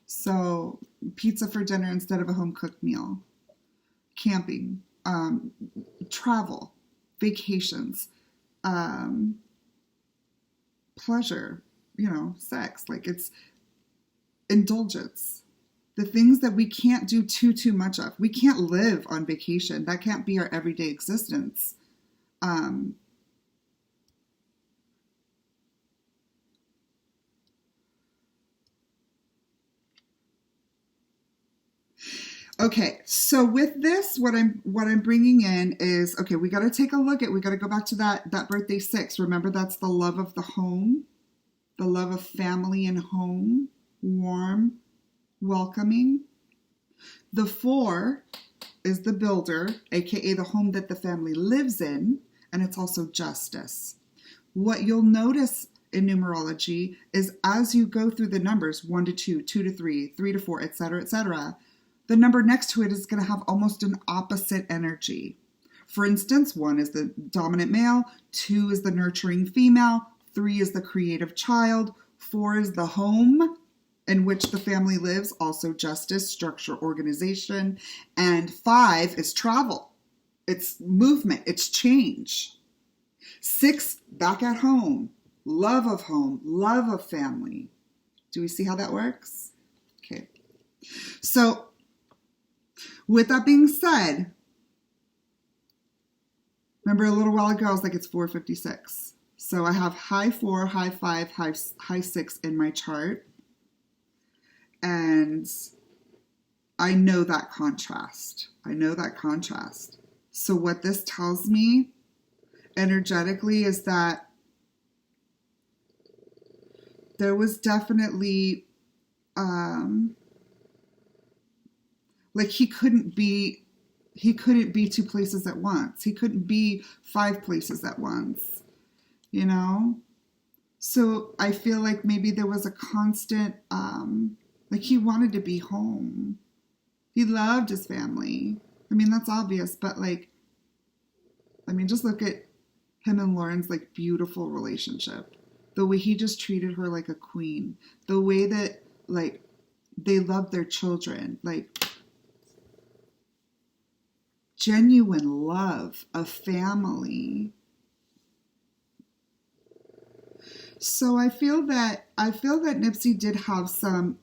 So pizza for dinner instead of a home cooked meal, camping, travel, vacations, pleasure, sex. Like, it's indulgence. The things that we can't do too much of. We can't live on vacation. That can't be our everyday existence. Okay, so with this, what I'm bringing in is, okay, we got to go back to that birthday 6. Remember, that's the love of the home, the love of family and home, warm, welcoming. The 4 is the builder, aka the home that the family lives in, and it's also justice. What you'll notice in numerology is as you go through the numbers 1 to 2, 2 to 3, 3 to 4, etc., the number next to it is going to have almost an opposite energy. For instance, 1 is the dominant male, 2 is the nurturing female, 3 is the creative child, 4 is the home in which the family lives, also justice, structure, organization, and 5 is travel. It's movement, it's change. 6, back at home, love of family. Do we see how that works? Okay. So, with that being said, remember a little while ago, I was like, it's 456. So I have high 4, high 5, high 6 in my chart. And I know that contrast. So what this tells me energetically is that there was definitely, like he couldn't be 2 places at once. He couldn't be 5 places at once, So I feel like maybe there was a constant, like he wanted to be home. He loved his family. I mean, that's obvious, but just look at him and Lauren's beautiful relationship. The way he just treated her like a queen. The way that they loved their children. Genuine love of family. So I feel that Nipsey did have some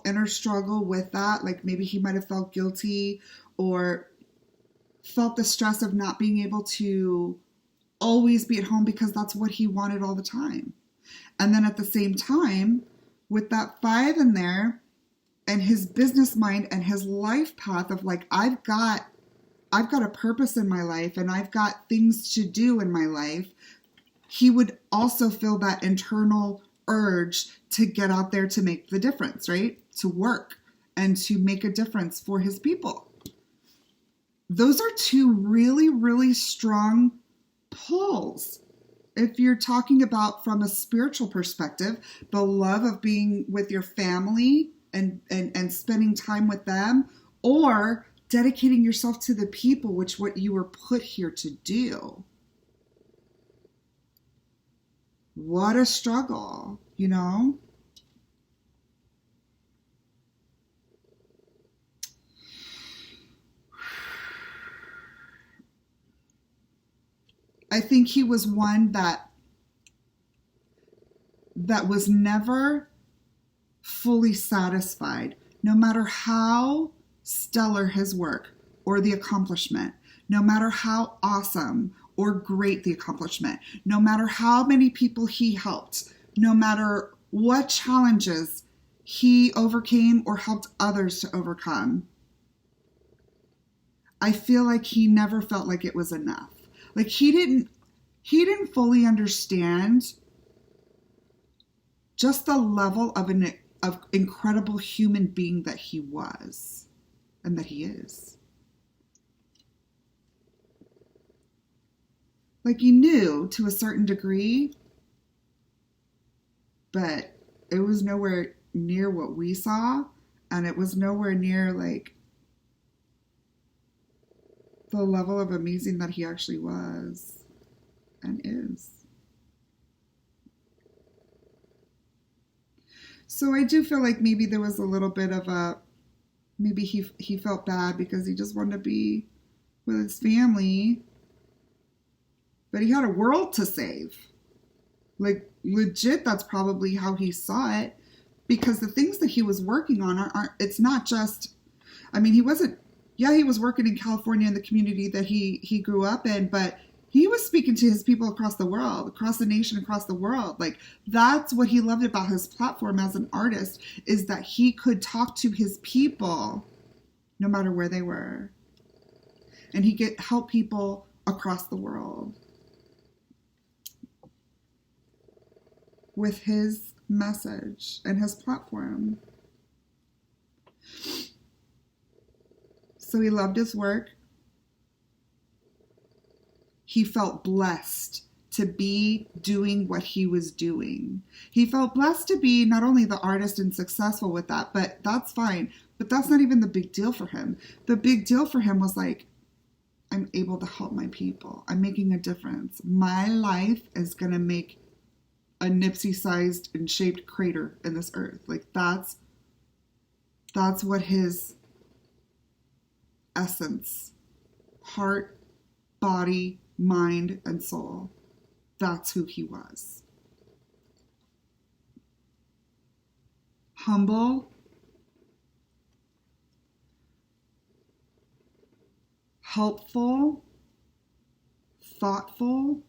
inner struggle with that. Maybe he might have felt guilty or felt the stress of not being able to always be at home because that's what he wanted all the time. And then at the same time, with that 5 in there and his business mind and his life path of like, I've got a purpose in my life and I've got things to do in my life, he would also feel that internal urge to get out there to make the difference, right? To work and to make a difference for his people. Those are 2 really, really strong pulls. If you're talking about from a spiritual perspective, the love of being with your family and spending time with them, or dedicating yourself to the people, which what you were put here to do. What a struggle, you know? I think he was one that was never fully satisfied, no matter how stellar his work or the accomplishment, no matter how awesome or great the accomplishment, no matter how many people he helped, no matter what challenges he overcame or helped others to overcome. I feel like he never felt like it was enough. Like he didn't fully understand just the level of incredible human being that he was and that he is. Like he knew to a certain degree, but it was nowhere near what we saw, and it was nowhere near like the level of amazing that he actually was and is. So I do feel like maybe there was a little bit of maybe he felt bad because he just wanted to be with his family, but he had a world to save. Like legit, that's probably how he saw it, because the things that he was working on aren't it's not just, I mean, he was working in California in the community that he grew up in, but he was speaking to his people across the world, across the nation, across the world. Like that's what he loved about his platform as an artist, is that he could talk to his people no matter where they were. And he could help people across the world with his message and his platform. So he loved his work. He felt blessed to be doing what he was doing. He felt blessed to be not only the artist and successful with that, but that's fine. But that's not even the big deal for him. The big deal for him was like, I'm able to help my people. I'm making a difference. My life is going to make a Nipsey-sized and shaped crater in this earth. Like that's what his essence, heart, body, mind, and soul, that's who he was. Humble, helpful, thoughtful,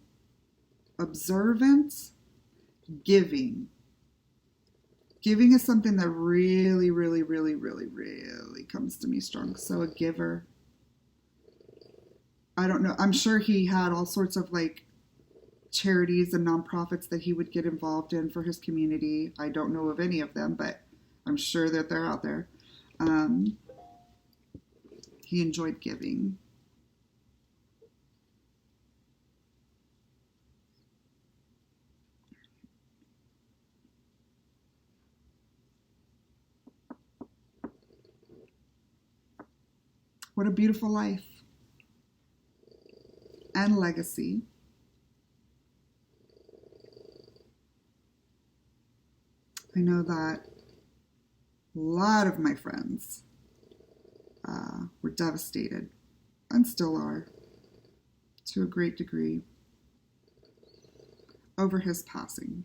observant, giving. Giving is something that really, really, really, really, really comes to me strong. So a giver. I don't know. I'm sure he had all sorts of like charities and nonprofits that he would get involved in for his community. I don't know of any of them, but I'm sure that they're out there. He enjoyed giving. What a beautiful life and legacy. I know that a lot of my friends were devastated and still are to a great degree over his passing.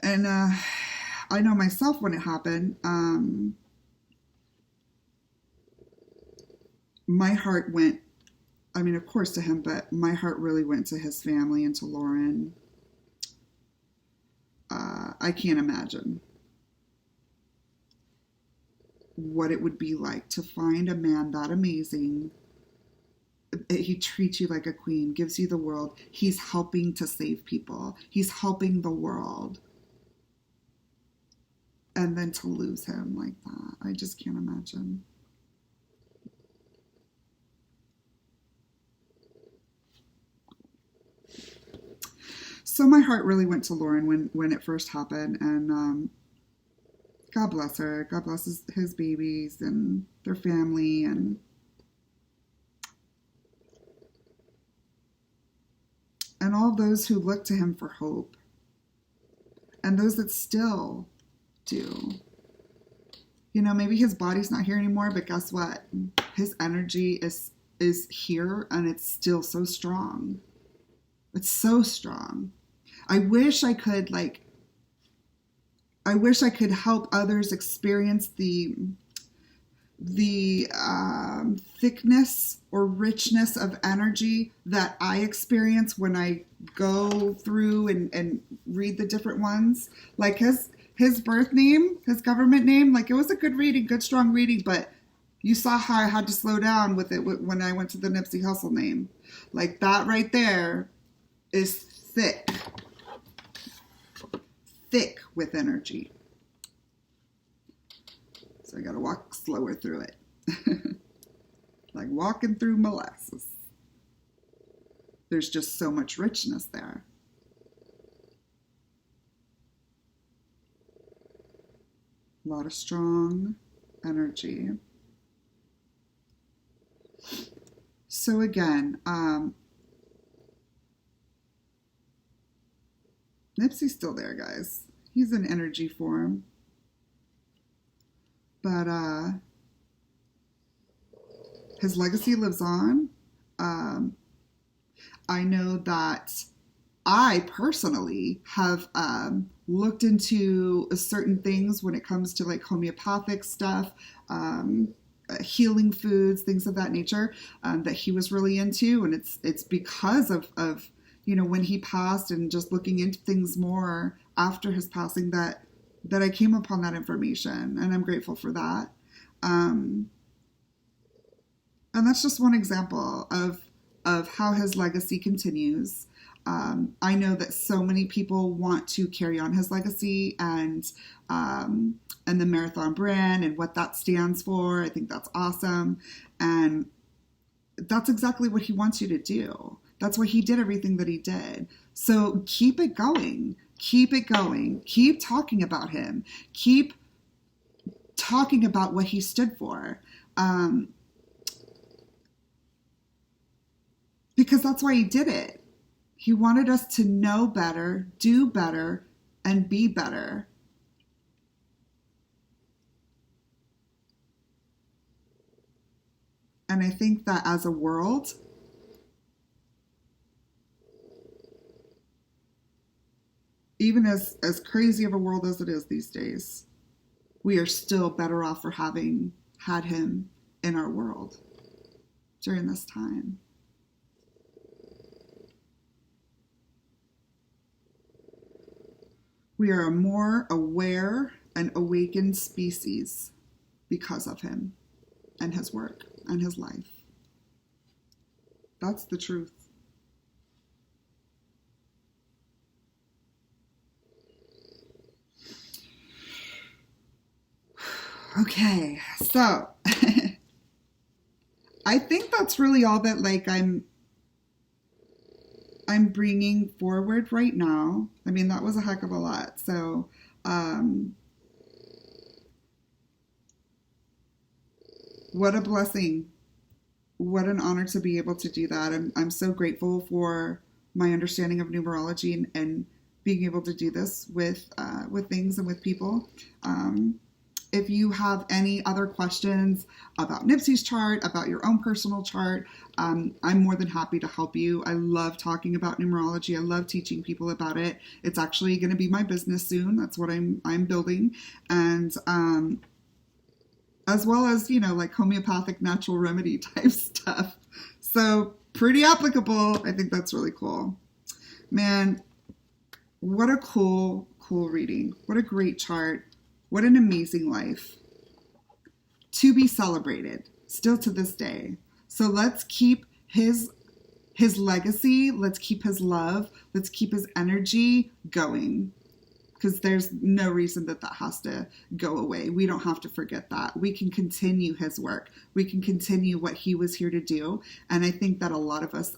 And I know myself when it happened, my heart went, I mean, of course to him, but my heart really went to his family and to Lauren. I can't imagine what it would be like to find a man that amazing. He treats you like a queen, gives you the world. He's helping to save people. He's helping the world. And then to lose him like that, I just can't imagine. So my heart really went to Lauren when it first happened, and God bless her. God bless his babies and their family, and all those who look to him for hope, and those that still do. You know, maybe his body's not here anymore, but guess what? His energy is here, and it's still so strong. It's so strong. I wish I could help others experience the thickness or richness of energy that I experience when I go through and read the different ones. Like his birth name, his government name, like it was a good reading, good strong reading, but you saw how I had to slow down with it when I went to the Nipsey Hussle name. Like that right there is thick with energy. So I got to walk slower through it. Like walking through molasses. There's just so much richness there. A lot of strong energy. So again, Nipsey's still there, guys. He's in energy form. But his legacy lives on. I know that I personally have looked into certain things when it comes to like homeopathic stuff, healing foods, things of that nature, that he was really into. And it's because of you know, when he passed and just looking into things more after his passing that I came upon that information, and I'm grateful for that. And that's just one example of how his legacy continues. I know that so many people want to carry on his legacy and the Marathon brand and what that stands for. I think that's awesome. And that's exactly what he wants you to do. That's why he did everything that he did. So keep it going. Keep it going. Keep talking about him. Keep talking about what he stood for. Because that's why he did it. He wanted us to know better, do better, and be better. And I think that as a world, even as crazy of a world as it is these days, we are still better off for having had him in our world during this time. We are a more aware and awakened species because of him and his work and his life. That's the truth. Okay, so I think that's really all that like I'm bringing forward right now. I mean, that was a heck of a lot. So what a blessing. What an honor to be able to do that. I'm so grateful for my understanding of numerology and being able to do this with things and with people. If you have any other questions about Nipsey's chart, about your own personal chart, I'm more than happy to help you. I love talking about numerology. I love teaching people about it. It's actually going to be my business soon. That's what I'm building. And as well as, you know, like homeopathic natural remedy type stuff. So pretty applicable. I think that's really cool. Man, what a cool reading. What a great chart. What an amazing life. To be celebrated still to this day. So let's keep his legacy. Let's keep his love. Let's keep his energy going. Because there's no reason that has to go away. We don't have to forget that. We can continue his work. We can continue what he was here to do. And I think that a lot of us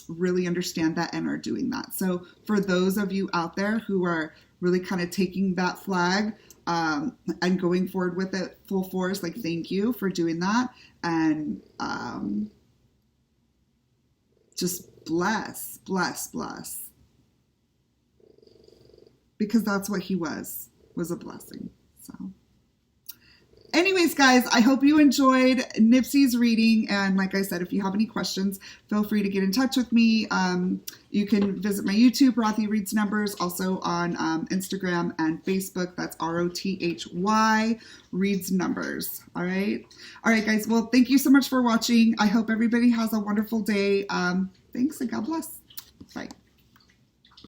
really understand that and are doing that. So for those of you out there who are really kind of taking that flag and going forward with it full force, like, thank you for doing that. And just bless. Because that's what he was a blessing. So anyways, guys, I hope you enjoyed Nipsey's reading. And like I said, if you have any questions, feel free to get in touch with me. You can visit my YouTube, Rothy Reads Numbers, also on Instagram and Facebook. That's ROTHY Reads Numbers. All right, guys. Well, thank you so much for watching. I hope everybody has a wonderful day. Thanks and God bless. Bye.